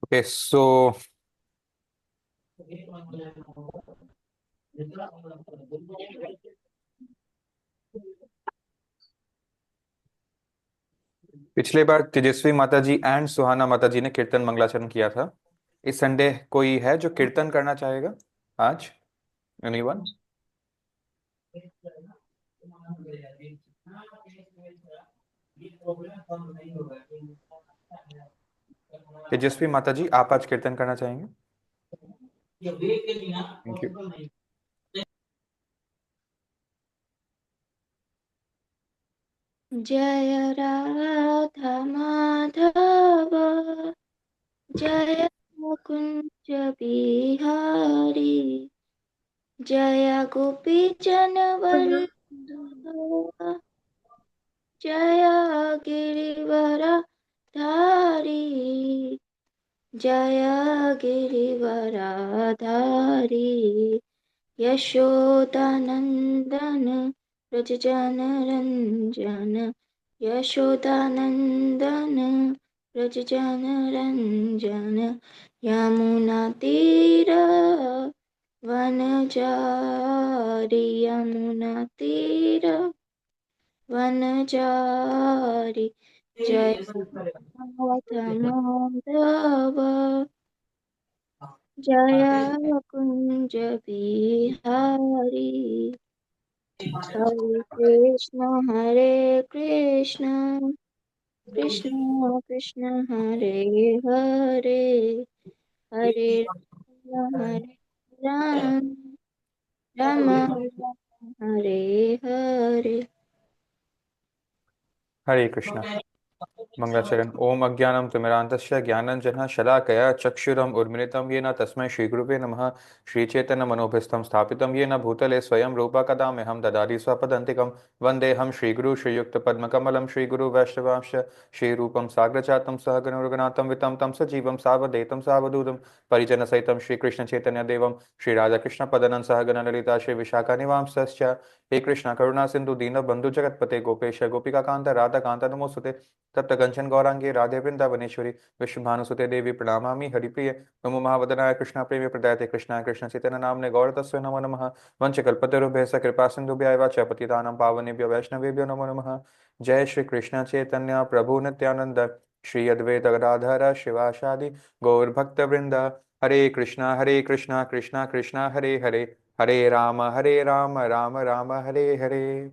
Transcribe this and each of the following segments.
Okay, so पिछले बार तेजस्वी माता जी and सुहाना माता जी ने कीर्तन मंगलाचरण किया था। इस संडे कोई है जो कीर्तन करना चाहेगा आज? एनीवन? तेजस्वी माता जी, आप आज कीर्तन करना चाहेंगे? Thank you. जय राधा माधव, जय मुकुंज बिहारी, जय गोपी जन वल्लभ, जय गिरिवर धारी, जय गिरिवर धारी, यशोदानंदन व्रज जन रंजन, यशोदानंदन व्रज जन रंजन, यमुना तीर वनचारी, यमुना तीर वनचारी, जय माधव, जय कुंज बिहारी, हरे कृष्ण कृष्ण कृष्ण हरे हरे, हरे हरे राम, राम राम हरे हरे। हरे कृष्णा। मंगलाचरण। ओम अज्ञानं तिमिरान्धस्य ज्ञानाञ्जनः शलाकया चक्षुरुम् उन्मीलितं येन तस्मै श्रीगुरुवे नमः। श्रीचैतन्यमनोभीष्टं स्थापितं येन भूतले स्वयं रूपा कदा मह्यं ददाति स्वपदान्तिकं। वन्देऽहं श्रीगुरु श्रीयुक्तपद्मकमलं श्रीगुरुवैष्णवांश श्रीरूपं साग्रजातं सहगण रघुनाथं वितं तं सजीवं सावधैतं सावधूतं परिजनसहितं श्रीकृष्णचैतन्यदेवं श्रीराधाकृष्णपदनं सहगण ललिता श्रीविशाखानिवांसश्च। हे कृष्ण करुणा सिंधु दीनबंधु जगतपते गोपेश गोपिकाकांत राधाकांत नमोस्तुते। तप्त कंचन गौरांगी राधे वृंदावनेश्वरी विश्वभानुसुते देवी प्रणमामि हरिप्रिय। नमो महावदनाय कृष्ण प्रेमी प्रदायते कृष्णाय कृष्ण चैतन्य नामने गौर तस्मै नमो नमः। वंशकल्पतरुभ्यः कृपा सिन्धुभ्यः एव च पतितानां पावनेभ्यो वैष्णवेभ्यो नमो नमः। जय श्री कृष्ण चैतन्य प्रभु नित्यानंद श्री अद्वैत गदाधर शिवासादि गौर भक्त वृंद। हरे कृष्णा कृष्णा कृष्णा हरे हरे, हरे राम राम राम हरे हरे।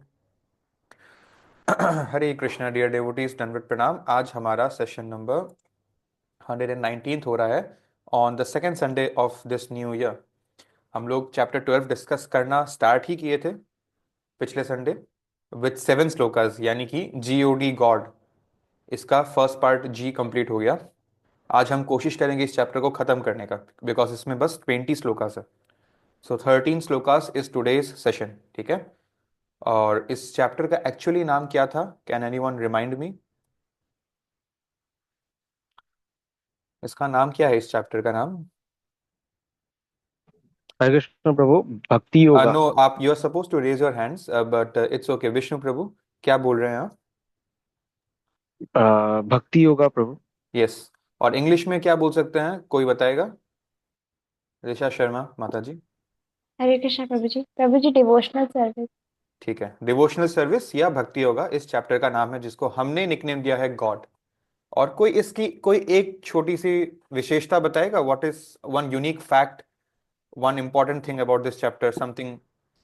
हरे कृष्णा डियर डिवोटीज, दंडवत प्रणाम। आज हमारा सेशन नंबर 119 हो रहा है on the second Sunday off this new year. हम लोग चैप्टर 12 डिस्कस करना स्टार्ट ही किए थे पिछले संडे विथ 7 श्लोकास, यानी कि GOD गॉड। इसका फर्स्ट पार्ट जी कंप्लीट हो गया। आज हम कोशिश करेंगे इस चैप्टर को खत्म करने का, बिकॉज इसमें बस 20 श्लोकास है। सो 13 श्लोकास इज टुडेज सेशन, ठीक है। और इस चैप्टर का एक्चुअली नाम क्या था? Can anyone remind me? इसका नाम क्या है, इस चैप्टर का नाम? हरे कृष्ण प्रभु। भक्ति योगा। नो, आप you are supposed to raise your hands, but it's okay. Vishnu Prabhu, क्या बोल रहे हैं आप? भक्ति योगा प्रभु। यस। और इंग्लिश में क्या बोल सकते हैं, कोई बताएगा? ऋषा शर्मा माता जी। हरे कृष्णा प्रभु जी डिवोशनल सर्विस। ठीक है, डिवोशनल सर्विस या भक्ति योगा इस चैप्टर का नाम है, जिसको हमने निकनेम दिया है गॉड। और कोई इसकी कोई एक छोटी सी विशेषता बताएगा? What is one unique fact, one important thing about this chapter, something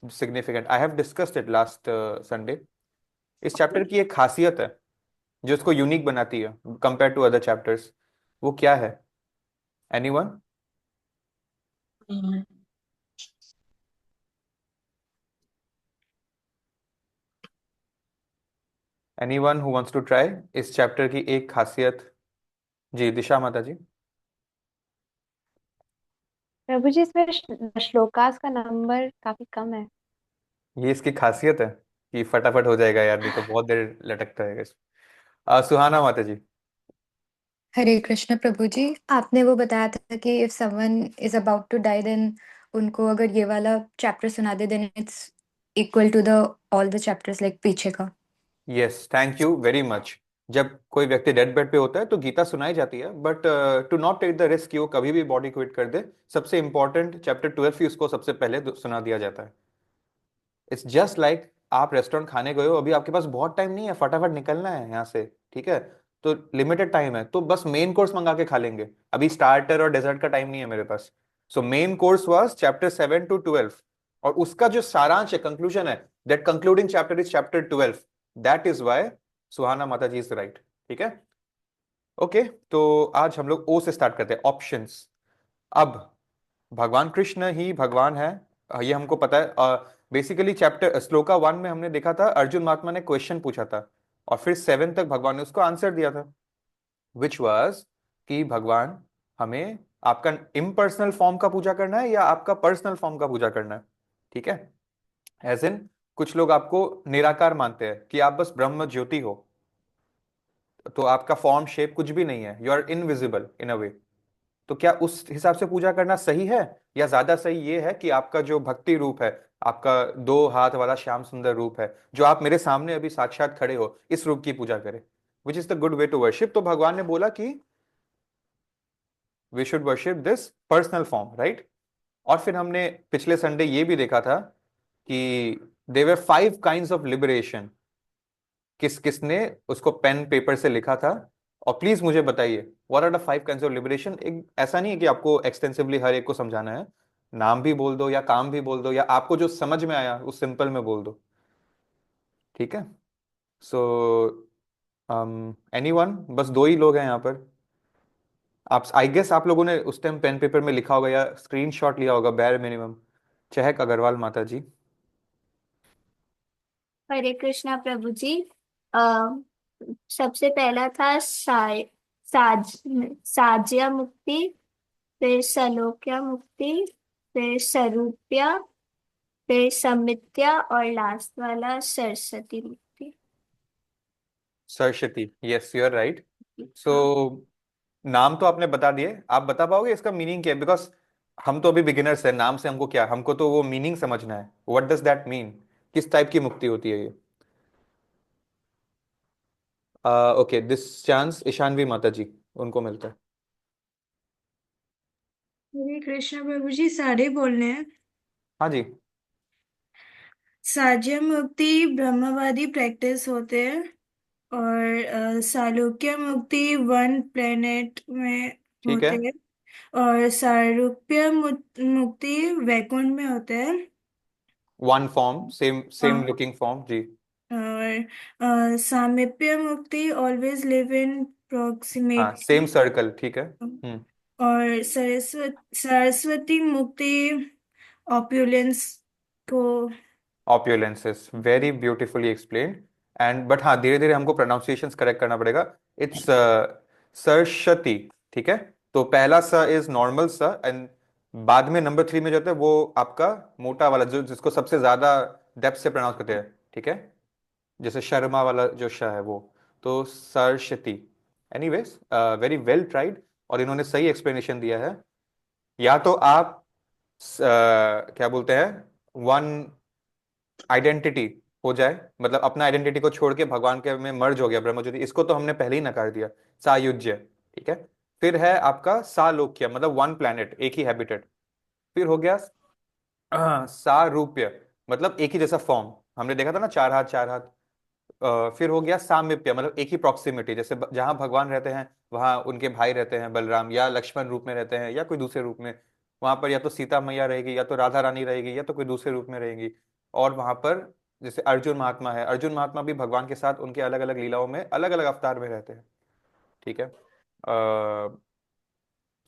significant? I have discussed it last Sunday. इस चैप्टर की एक खासियत है जो इसको यूनिक बनाती है कंपेयर टू अदर चैप्टर्स। वो क्या है? Anyone? Anyone who wants to try इस चैप्टर की एक खासियत? जी, दिशा माता जी। प्रभु जी इसमें श्लोकास का नंबर काफी कम है। ये इसकी खासियत है कि फटाफट हो जाएगा यार, नहीं तो बहुत देर लटकता है इसमें। सुहाना माता जी। हरे कृष्ण प्रभु जी। आपने वो बताया था कि if someone is about to die then उनको अगर ये वाला चैप्टर सुना दे then it's equal to the all the chapters like पीछे का। Yes, thank you very much. जब कोई व्यक्ति डेड बेड पे होता है तो गीता सुनाई जाती है, but to not take the risk कि वो कभी भी बॉडी क्विट कर दे, सबसे इंपॉर्टेंट चैप्टर 12 ही उसको सबसे पहले सुना दिया जाता है। इट्स जस्ट लाइक आप रेस्टोरेंट खाने गए हो, अभी आपके पास बहुत टाइम नहीं है, फटाफट निकलना है यहाँ से, ठीक है, तो लिमिटेड टाइम है, तो बस मेन कोर्स मंगा के खा लेंगे, अभी स्टार्टर और डेजर्ट का टाइम नहीं है मेरे पास। So main course was chapter 7 to 12, और उसका जो सारांश है, कंक्लूजन है, that concluding chapter is chapter 12, that is why Suhana Mata ji is right. ठीक है, ओके, तो आज हम लोग ओ से स्टार्ट करते हैं, ऑप्शंस। अब भगवान कृष्ण ही भगवान है, ये हमको पता है। बेसिकली चैप्टर श्लोका 1 में हमने देखा था, अर्जुन महात्मा ने क्वेश्चन पूछा था, और फिर 7 तक भगवान ने उसको आंसर दिया था, विच वाज कि भगवान, हमें आपका इम्पर्सनल फॉर्म का पूजा करना है या आपका पर्सनल फॉर्म का पूजा करना है। ठीक है, एज इन कुछ लोग आपको निराकार मानते हैं कि आप बस ब्रह्म ज्योति हो, तो आपका फॉर्म शेप कुछ भी नहीं है, यू आर इनविजिबल इन अ वे। तो क्या उस हिसाब से पूजा करना सही है, या ज्यादा सही ये है कि आपका जो भक्ति रूप है, आपका 2 हाथ वाला श्याम सुंदर रूप है, जो आप मेरे सामने अभी साक्षात खड़े हो, इस रूप की पूजा करें, which is the good way to worship. तो भगवान ने बोला कि we should worship this personal form, right. और फिर हमने पिछले संडे ये भी देखा था कि there were 5 kinds of liberation, किस किसने उसको पेन पेपर से लिखा था, और प्लीज मुझे बताइए what are the 5 kinds of liberation. एक ऐसा नहीं है कि आपको एक्सटेंसिवली हर एक को समझाना है, नाम भी बोल दो या काम भी बोल दो, या आपको जो समझ में आया उस सिंपल में बोल दो, ठीक है। सो एनीवन, बस 2 ही लोग हैं यहाँ पर। आप, आई गेस आप लोगों ने उस टाइम पेन पेपर में लिखा होगा या स्क्रीनशॉट लिया होगा, बैर मिनिमम। चहक अग्रवाल माता जी। हरे कृष्णा प्रभु जी। अ, सबसे पहला था साज साज्य मुक्ति, फिर सलोक्य मुक्ति, फिर सरूप्य, फिर समित्या, और लास्ट वाला सरस्वती मुक्ति। Saraswati, yes you are right. So हाँ। नाम तो आपने बता दिए, आप बता पाओगे इसका मीनिंग क्या है? बिकॉज हम तो अभी बिगिनर्स हैं, नाम से हमको क्या, हमको तो वो मीनिंग समझना है, व्हाट डज दैट मीन, किस टाइप की मुक्ति होती है ये। ओके, दिस चांस ईशानवी माता जी, उनको मिलता है। हरे कृष्ण प्रभु जी, सारे बोलने हैं। हाँ जी। साज्य मुक्ति ब्रह्मवादी प्रैक्टिस होते हैं, और सालोक्य मुक्ति वन प्लेनेट में ठीक है, होते हैं, और सारूप्य मुक्ति वैकुंठ में होते हैं, वन फॉर्म, सेम सेम और लुकिंग फॉर्म जी। सामीप्य मुक्ति ऑलवेज लिव इन हाँ, सेम प्रॉक्सिमिटी, सर्कल, ठीक है। हम्म। और सरस्वती मुक्ति ऑप्युलेंस को। Opulences, very beautifully explained. And but हाँ, धीरे धीरे हमको प्रोनाउंसिएशंस करेक्ट करना पड़ेगा। इट्स सरस्वती, ठीक है। तो पहला स इज नॉर्मल स, एंड बाद में नंबर 3 में जो होता है वो आपका मोटा वाला, जो जिसको सबसे ज्यादा डेप्थ से प्रोनाउंस करते हैं, ठीक है, जैसे शर्मा वाला जो श है वो, तो Saraswati. Anyways, very well tried, और इन्होंने सही एक्सप्लेनेशन दिया है। या तो आप क्या बोलते हैं, वन आइडेंटिटी हो जाए, मतलब अपना आइडेंटिटी को छोड़ के भगवान के में मर्ज हो गया ब्रह्म ज्योति, इसको तो हमने पहले ही नकार दिया, सायुज्य, ठीक है। फिर है आपका सालोक्य, मतलब वन प्लैनेट, एक ही हैबिटेट। फिर हो गया सारूप्य, मतलब एक ही जैसा फॉर्म, हमने देखा था ना, 4 हाथ 4 हाथ। फिर हो गया सामीप्य, मतलब एक ही प्रॉक्सिमिटी, जैसे जहां भगवान रहते हैं वहां उनके भाई रहते हैं, बलराम या लक्ष्मण रूप में रहते हैं या कोई दूसरे रूप में, वहां पर या तो सीता मैया रहेगी या तो राधा रानी रहेगी या तो कोई दूसरे रूप में रहेगी। और वहां पर जैसे अर्जुन महात्मा है, अर्जुन महात्मा भी भगवान के साथ उनके अलग अलग लीलाओं में अलग अलग अवतार में रहते हैं, ठीक है।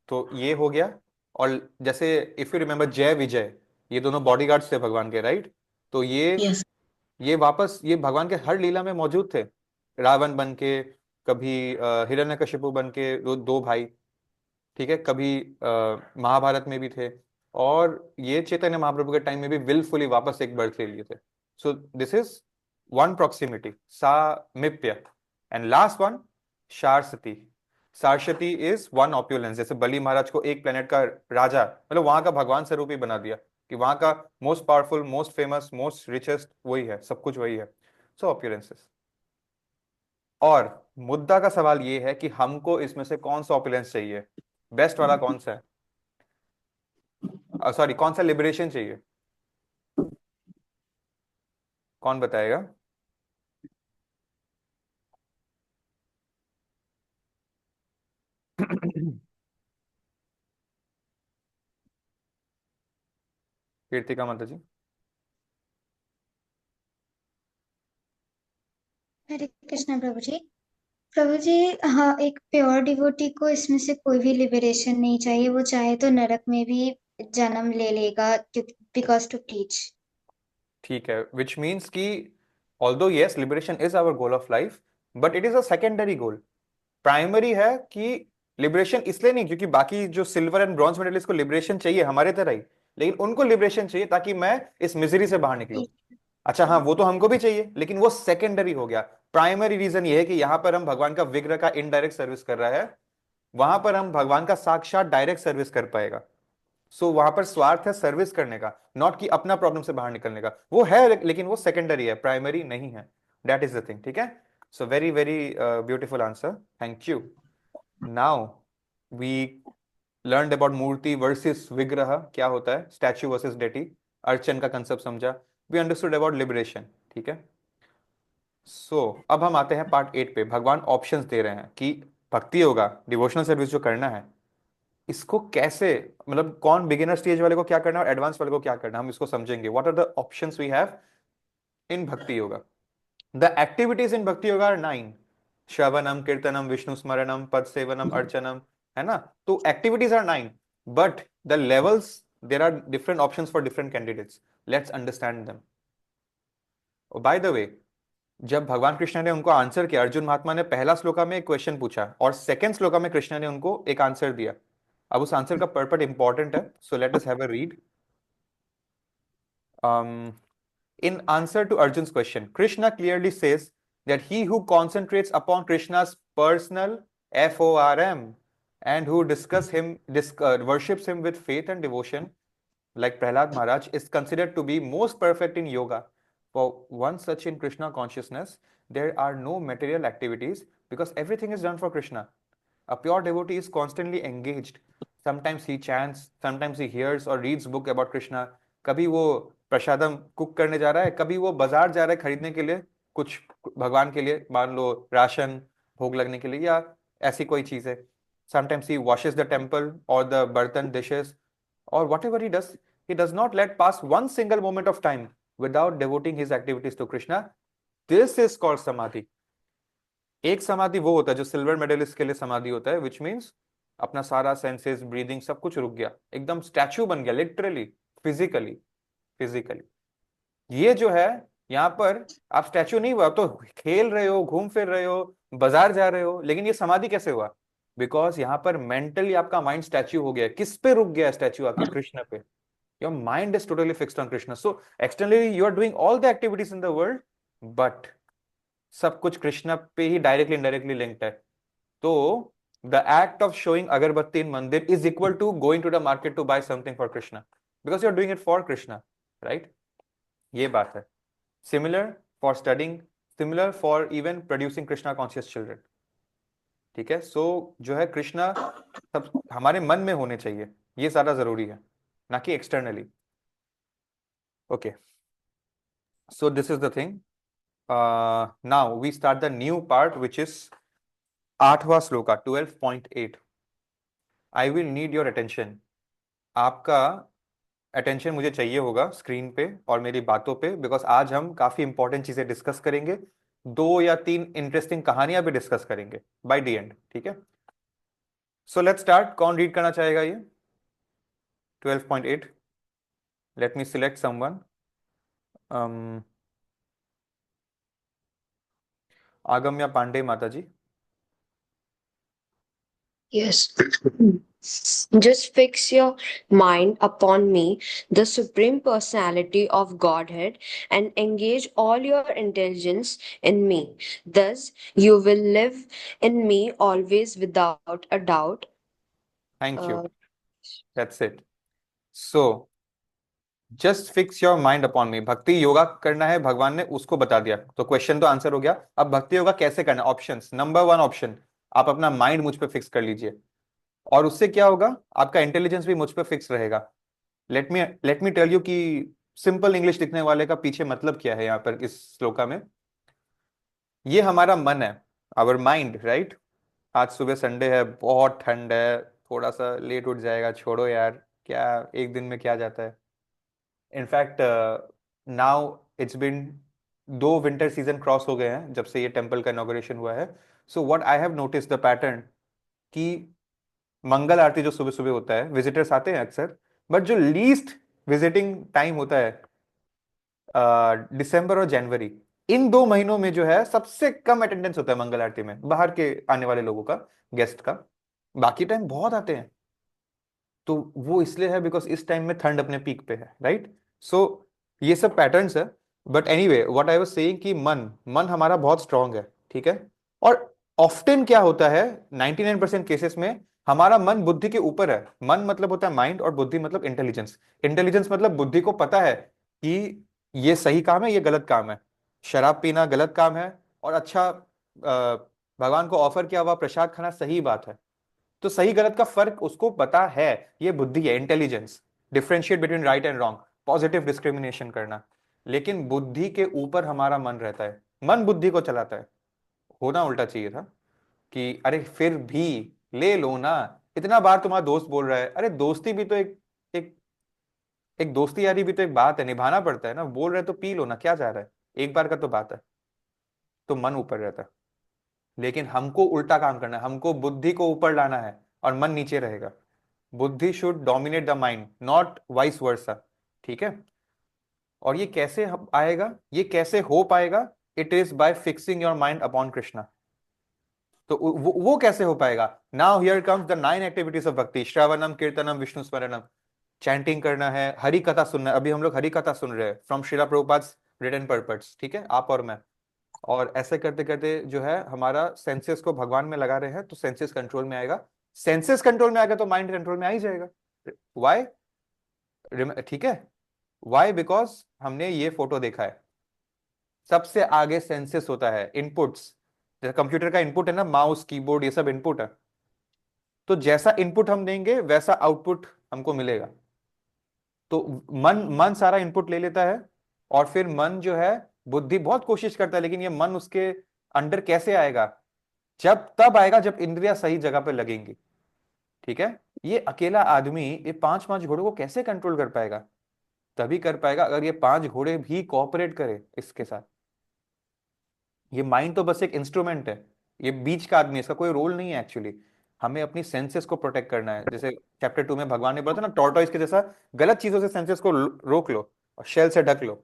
तो ये हो गया। और जैसे इफ यू रिमेम्बर जय विजय, ये दोनों बॉडीगार्ड्स थे भगवान के, राइट। तो ये वापस ये भगवान के हर लीला में मौजूद थे, रावण बन के, कभी हिरण्यकशिपु बन के, 2 भाई, ठीक है, कभी महाभारत में भी थे, और ये चैतन्य महाप्रभु के टाइम में भी विलफुली वापस एक बर्थ ले लिए थे। So this is one proximity, samipya. And last one, Sarshti. Saraswati is one opulence, जैसे बलि महाराज को एक प्लेनेट का राजा, मतलब वहां का भगवान स्वरूप ही बना दिया, कि वहां का most powerful, most famous, most richest वही है, सब कुछ वही है। सो ऑप्यूलेंसेस। और मुद्दा का सवाल ये है कि हमको इसमें से कौन सा ऑपुलेंस चाहिए, बेस्ट वाला कौन सा है, सॉरी कौन सा लिबरेशन चाहिए, कौन बताएगा? कीर्तिका माता जी। हरे कृष्णा प्रभु जी। प्रभु जी, हाँ, एक प्योर डिवोटी को इसमें से कोई भी लिबरेशन नहीं चाहिए। वो चाहे तो नरक में भी जन्म ले लेगा, बिकॉज टू टीच। ठीक है, विच मीन्स कि although yes liberation is our goal of life, but it is a secondary goal. Primary है कि लिबरेशन इसलिए नहीं क्योंकि बाकी जो सिल्वर एंड ब्रॉन्ज मेडलिस्ट को लिबरेशन चाहिए हमारे तरह ही, लेकिन उनको लिबरेशन चाहिए ताकि मैं इस मिजरी से बाहर निकलूं। अच्छा हाँ, वो तो हमको भी चाहिए, लेकिन वो सेकेंडरी हो गया। प्राइमरी रीजन ये है कि यहां पर हम भगवान का विग्रह का इनडायरेक्ट सर्विस कर रहा है, वहां पर हम भगवान का साक्षात डायरेक्ट सर्विस कर पाएगा। सो वहां पर स्वार्थ है सर्विस करने का, नॉट कि अपना प्रॉब्लम से बाहर निकलने का। वो है लेकिन वो सेकेंडरी है, प्राइमरी नहीं है। दैट इज द थिंग, ठीक है। So very very beautiful answer, thank you. Now we learned about मूर्ति वर्सेस विग्रह, क्या होता है, स्टैच्यू वर्सेस डेटी, अर्चन का कंसेप्ट समझा, वी अंडरस्टूड अबाउट लिबरेशन, ठीक है। सो अब हम आते हैं पार्ट 8 पे। भगवान ऑप्शंस दे रहे हैं कि भक्ति योगा, डिवोशनल सर्विस जो करना है, इसको कैसे, मतलब कौन बिगिनर स्टेज वाले को क्या करना है और एडवांस वाले को क्या करना है, हम इसको समझेंगे। What are the options we have in bhakti yoga. The activities in bhakti yoga are 9: श्रवणम, कीर्तनम, विष्णु स्मरणम, पद सेवनम, अर्चनम, है ना। तो activities are 9, but the levels, there are different options for different candidates. Let's understand them. By the way, जब भगवान कृष्ण ने उनको आंसर किया, अर्जुन महात्मा ने पहला श्लोका में एक क्वेश्चन पूछा और सेकंड श्लोका में कृष्ण ने उनको एक आंसर दिया। अब उस आंसर का पर्पट इंपॉर्टेंट है, so let us have a read. In answer to Arjun's question, Krishna clearly says that he who concentrates upon Krishna's personal FORM and who worships him with faith and devotion, like Prahlad Maharaj, is considered to be most perfect in yoga. For one such in Krishna consciousness, there are no material activities because everything is done for Krishna. A pure devotee is constantly engaged. Sometimes he chants, sometimes he hears or reads book about Krishna. कभी वो प्रसादम cook करने जा रहा है, कभी वो बाजार जा रहा है खरीदने के लिए कुछ भगवान के लिए, मान लो राशन भोग लगने के लिए या ऐसी कोई चीज है। Sometimes he washes the temple or the bartan dishes or whatever he does not let pass one single moment of time without devoting his activities to Krishna. This is called samadhi. एक समाधि वो होता है जो silver medallist के लिए समाधि होता है, विच मीन्स अपना सारा सेंसेस, ब्रीदिंग, सब कुछ रुक गया, एकदम स्टैच्यू बन गया, लिटरली, फिजिकली। ये जो है यहाँ पर आप स्टैच्यू नहीं हुआ, आप तो खेल रहे हो, घूम फिर रहे हो, बाजार जा रहे हो, लेकिन ये समाधि कैसे हुआ? बिकॉज यहाँ पर मेंटली आपका माइंड स्टैच्यू हो गया। किस पे रुक गया स्टैच्यू आके? कृष्ण पे। Your mind is totally fixed on Krishna. So externally you are doing all the activities in the world, but सब कुछ कृष्ण पे ही डायरेक्टली इनडायरेक्टली लिंक्ड है। तो the act of showing agarbatti in mandir is equal to going to the market to buy something for Krishna, because you are doing it for Krishna, right? ये बात है। Similar for studying, similar for even producing Krishna conscious children, ठीक है। सो जो है कृष्णा सब हमारे मन में होने चाहिए, ये सारा जरूरी है, ना कि externally. Okay, so this is the thing. now we start the new part, which is 8वां shloka 12.8. I will need your attention. आपका अटेंशन मुझे चाहिए होगा स्क्रीन पे और मेरी बातों पे, बिकॉज आज हम काफी इंपॉर्टेंट चीजें डिस्कस करेंगे, 2 या 3 इंटरेस्टिंग कहानियां भी डिस्कस करेंगे बाय द एंड, ठीक है। So let's start. कौन रीड करना चाहेगा ये 12.8? Let me select someone. Agamya Pandey Mata ji. Yes. Just fix your mind upon me, the Supreme Personality of Godhead, and engage all your intelligence in me. Thus, you will live in me always without a doubt. Thank you. That's it. So just fix your mind upon मी। भक्ति योगा करना है, भगवान ने उसको बता दिया, तो question तो आंसर हो गया। अब भक्ति योगा कैसे करना है? ऑप्शंस, नंबर 1 ऑप्शन, आप अपना माइंड मुझ पे फिक्स कर लीजिए, और उससे क्या होगा, आपका इंटेलिजेंस भी मुझ पे फिक्स रहेगा। लेट मी टेल यू कि सिंपल इंग्लिश लिखने वाले का पीछे मतलब क्या है यहाँ पर इस श्लोका में। ये हमारा मन है, आवर माइंड, राइट। आज सुबह संडे है, बहुत ठंड है, थोड़ा सा लेट उठ जाएगा, छोड़ो यार, क्या एक दिन में क्या जाता है। In fact now it's been 2 winter season cross हो गए हैं जब से ये टेम्पल का इनॉग्रेशन हुआ है। So what I have notice the pattern कि मंगल आरती जो सुबह सुबह होता है, विजिटर्स आते हैं अक्सर, बट जो लीस्ट विजिटिंग टाइम होता है दिसंबर और जनवरी, इन 2 महीनों में जो है सबसे कम अटेंडेंस होता है मंगल आरती में, बाहर के आने वाले लोगों का, गेस्ट का। बाकी टाइम बहुत आते हैं, तो वो इसलिए है बिकॉज इस टाइम में ठंड अपने पीक पे है, राइट। सो ये सब पैटर्न्स है। But anyway what I was saying कि मन मन हमारा बहुत स्ट्रांग है, ठीक है। और ऑफ्टन क्या होता है, 99% केसेस में हमारा मन बुद्धि के ऊपर है। मन मतलब होता है माइंड, और बुद्धि मतलब इंटेलिजेंस। इंटेलिजेंस मतलब बुद्धि को पता है कि ये सही काम है, ये गलत काम है। शराब पीना गलत काम है, और अच्छा भगवान को ऑफर किया हुआ प्रसाद खाना सही बात है। तो सही गलत का फर्क उसको पता है, ये बुद्धि है, intelligence. Differentiate between right and wrong, positive discrimination करना। लेकिन बुद्धि के ऊपर हमारा मन रहता है, मन बुद्धि को चलाता है। होना उल्टा चाहिए था कि अरे फिर भी ले लो ना, इतना बार तुम्हारा दोस्त बोल रहा है। अरे दोस्ती भी तो एक एक दोस्ती यारी भी तो एक बात है, निभाना पड़ता है ना। बोल रहे तो पी लो ना, क्या जा रहा है, एक बार का तो बात है। तो मन ऊपर रहता है। लेकिन हमको उल्टा काम करना है, हमको बुद्धि को ऊपर लाना है और मन नीचे रहेगा। बुद्धि should dominate the mind, not vice versa, ठीक है। और ये कैसे आएगा, ये कैसे हो पाएगा? It is by fixing your mind upon Krishna. तो वो कैसे हो पाएगा? Now here comes the 9 activities of भक्ति: श्रवणम, कीर्तनम, विष्णु स्मरणम। चैंटिंग करना है, हरि कथा सुनना है। अभी हम लोग हरि कथा सुन रहे हैं from Srila Prabhupada written purpose, ठीक है, आप और मैं। और ऐसे करते करते जो है हमारा सेंसेस को भगवान में लगा रहे हैं, तो सेंसेस कंट्रोल में आएगा। सेंसेस कंट्रोल में आएगा तो माइंड कंट्रोल में आ ही जाएगा। वाई? ठीक है, वाई? बिकॉज हमने ये फोटो देखा है, सबसे आगे सेंसेस होता है, इनपुट्स। जैसे कंप्यूटर का इनपुट है ना, माउस, कीबोर्ड, ये सब इनपुट है। तो जैसा इनपुट हम देंगे वैसा आउटपुट हमको मिलेगा। तो मन मन सारा इनपुट ले लेता है, और फिर मन जो है, बुद्धि बहुत कोशिश करता है, लेकिन ये मन उसके अंडर कैसे आएगा? तब आएगा जब इंद्रियां सही जगह पे लगेंगी, ठीक है। ये अकेला आदमी ये 5 घोड़ों को कैसे कंट्रोल कर पाएगा? तभी कर पाएगा अगर ये 5 घोड़े भी कोऑपरेट करे इसके साथ। ये माइंड तो बस एक इंस्ट्रूमेंट है, ये बीच का आदमी, इसका कोई रोल नहीं है एक्चुअली। हमें अपनी सेंसेस को प्रोटेक्ट करना है। जैसे चैप्टर 2 में भगवान ने बोला था ना, टॉर्टोइस के जैसा गलत चीजों से सेंसेस को रोक लो और शेल से ढक लो।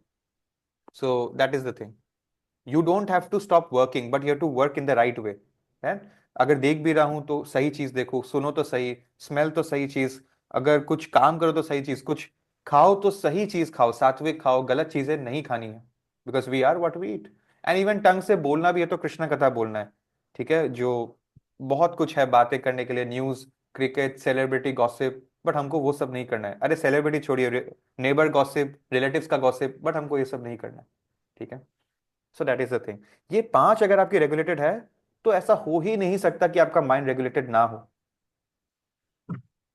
So that is the thing, you don't have to stop working, but you have to work in the right way. है, अगर देख भी रहा हूं तो सही चीज देखो, सुनो तो सही, स्मेल तो सही चीज, अगर कुछ काम करो तो सही चीज, कुछ खाओ तो सही चीज खाओ, सात्विक खाओ, गलत चीजें नहीं खानी है। Because we are what we eat. And even tongue से बोलना भी है तो कृष्ण कथा बोलना है, ठीक है। जो बहुत कुछ है बातें करने के लिए, news, cricket, celebrity gossip, but हमको वो सब नहीं करना है। अरे सेलिब्रिटी छोड़िए, नेबर गॉसिप, रिलेटिव्स का गॉसिप, बट हमको ये सब नहीं करना है, ठीक है। So that is the thing. ये 5 अगर आपकी रेगुलेटेड है, तो ऐसा हो ही नहीं सकता कि आपका माइंड रेगुलेटेड ना हो।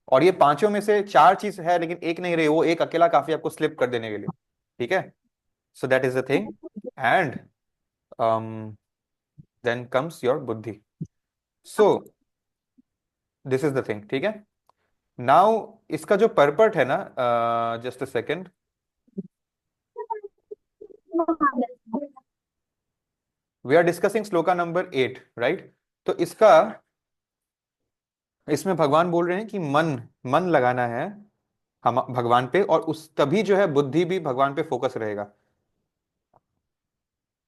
और ये पांचों में से 4 चीज है लेकिन एक नहीं रही, वो एक अकेला काफी आपको स्लिप कर देने के लिए, ठीक है। So that is the thing. And then comes your buddhi. So this is the thing, ठीक है। नाउ इसका जो परपट है ना, just a second, we are discussing shloka number 8, right. तो इसमें भगवान बोल रहे हैं कि मन मन लगाना है हम भगवान पे, और उस तभी जो है बुद्धि भी भगवान पे फोकस रहेगा।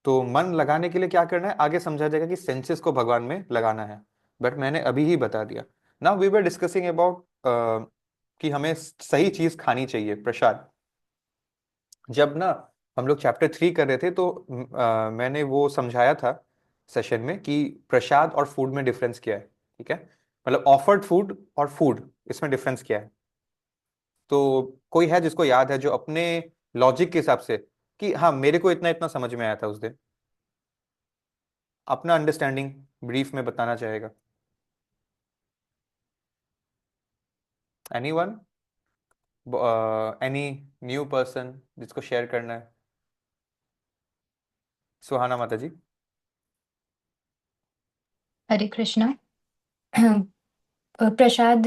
तो मन लगाने के लिए क्या करना है आगे समझा जाएगा कि सेंसेस को भगवान में लगाना है, बट मैंने अभी ही बता दिया। Now we were discussing about कि हमें सही चीज खानी चाहिए, प्रसाद। जब ना हम लोग चैप्टर 3 कर रहे थे तो मैंने वो समझाया था सेशन में कि प्रसाद और फूड में डिफरेंस क्या है, ठीक है। मतलब ऑफर्ड फूड और फूड, इसमें डिफरेंस क्या है। तो कोई है जिसको याद है जो अपने लॉजिक के हिसाब से कि हाँ मेरे को इतना इतना समझ में आया था उस दिन, अपना अंडरस्टैंडिंग ब्रीफ में बताना चाहेगा? एनीवन? एनी न्यू पर्सन जिसको शेयर करना है? सुहाना माता जी। हरे कृष्णा। प्रसाद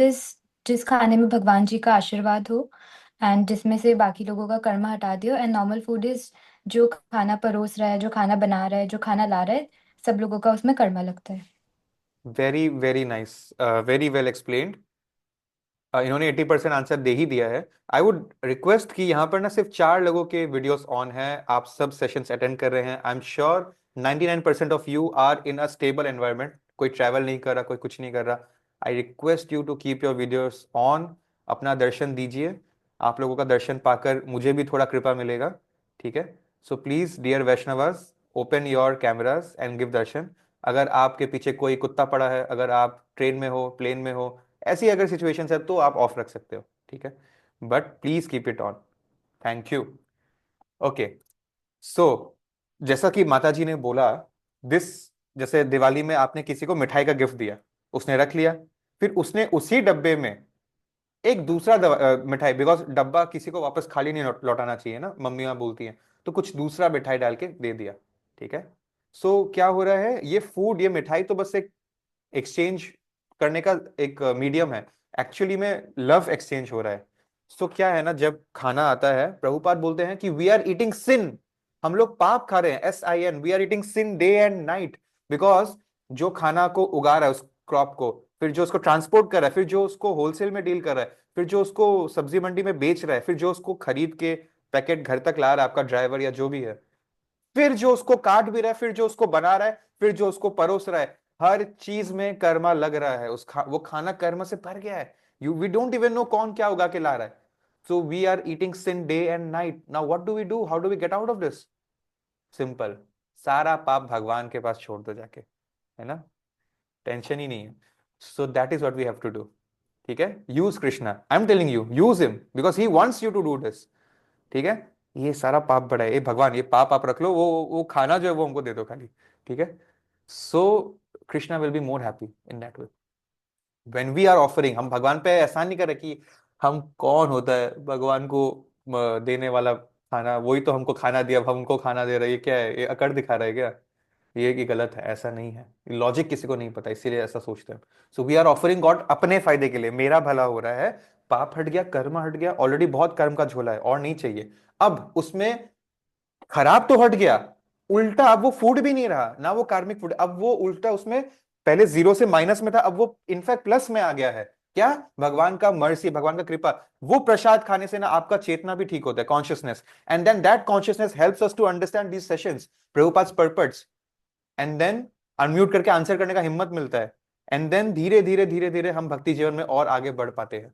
जिस खाने में भगवान जी का आशीर्वाद हो एंड जिसमें से बाकी लोगों का कर्म हटा दियो, एंड नॉर्मल फूड इज जो खाना परोस रहा है, जो खाना बना रहा है, जो खाना ला रहा है, सब लोगों का उसमें कर्मा लगता है। Very very nice, very well explained. इन्होंने 80% आंसर दे ही दिया है। आई वुड रिक्वेस्ट कि यहाँ पर ना सिर्फ 4 लोगों के वीडियोस ऑन है, आप सब सेशंस अटेंड कर रहे हैं। I am sure 99% of you are in a stable environment, कोई ट्रैवल नहीं कर रहा, कोई कुछ नहीं कर रहा। I request you to keep your videos on, अपना दर्शन दीजिए। आप लोगों का दर्शन पाकर मुझे भी थोड़ा कृपा मिलेगा, ठीक है? So please dear Vaishnavas, open your cameras and give darshan. अगर आपके पीछे कोई कुत्ता पड़ा है, अगर आप ट्रेन में हो, प्लेन में हो, ऐसी अगर सिचुएशन है तो आप ऑफ रख सकते हो, ठीक है? But please keep it on. Thank you. Okay, so जैसा कि माता जी ने बोला, दिस, जैसे दिवाली में आपने किसी को मिठाई का गिफ्ट दिया, उसने रख लिया, फिर उसने उसी डब्बे में एक दूसरा मिठाई, बिकॉज डब्बा किसी को वापस खाली नहीं लौटाना चाहिए ना, मम्मियाँ बोलती हैं, तो कुछ दूसरा मिठाई डाल के दे दिया, ठीक है? सो क्या हो रहा है, ये फूड, ये मिठाई तो बस एक एक्सचेंज करने का एक मीडियम है, एक्चुअली में लव एक्सचेंज हो रहा है। सो क्या है ना, जब खाना आता है, प्रभुपाद बोलते हैं कि वी आर ईटिंग सिन, हम लोग पाप खा रहे हैं, SIN, we are eating sin day and night, because जो खाना को उगा रहा है, उस क्रॉप को, फिर जो उसको ट्रांसपोर्ट कर रहा है, फिर जो उसको होलसेल में डील कर रहा है, फिर जो उसको सब्जी मंडी में बेच रहा है, फिर जो उसको खरीद के पैकेट घर तक ला रहा है आपका ड्राइवर या जो भी है, फिर जो उसको काट भी रहा है, फिर जो उसको बना रहा है, फिर जो उसको परोस रहा है, हर चीज में कर्मा लग रहा है। वो खाना कर्म से भर गया है। वी डोंट इवन नो कौन क्या उगा के ला रहा है। So we are eating sin day and night. Now what do we do, how do we get out of this? Simple, सारा पाप भगवान के पास छोड़ दो जाके, है ना? टेंशन ही नहीं है। So that is what we have to do, ठीक है? Use Krishna, I am telling you, use him because he wants you to do this, ठीक है? ये सारा पाप बड़ा है, ये भगवान, ये पाप आप रख लो, वो खाना जो है वो हमको दे दो खाली, ठीक है? So Krishna will be more happy in that way when we are offering. हम भगवान पे एहसान नहीं कर रहे कि हम कौन होता है भगवान को देने वाला खाना, वही तो हमको खाना दिया, अब हमको खाना दे रहा है, ये क्या है, ये अकड़ दिखा रहा है क्या? ये गलत है, ऐसा नहीं है। लॉजिक किसी को नहीं पता, इसीलिए ऐसा सोचते हैं। So we are offering God अपने फायदे के लिए, मेरा भला हो रहा है, पाप हट गया, कर्म हट गया, ऑलरेडी बहुत कर्म का झोला है और नहीं चाहिए। अब उसमें खराब तो हट गया, उल्टा अब वो फूड भी नहीं रहा ना, वो कार्मिक फूड, अब वो उल्टा उसमें पहले 0 से माइनस में था, अब वो इनफैक्ट प्लस में आ गया है। क्या? भगवान का मर्सी, भगवान का कृपा। वो प्रसाद खाने से ना आपका चेतना भी ठीक होता है, consciousness, and then that consciousness helps us to understand these sessions, Prabhupada's purpose, and then unmute करके आंसर करने का हिम्मत मिलता है, एंड देन धीरे धीरे धीरे धीरे हम भक्ति जीवन में और आगे बढ़ पाते हैं,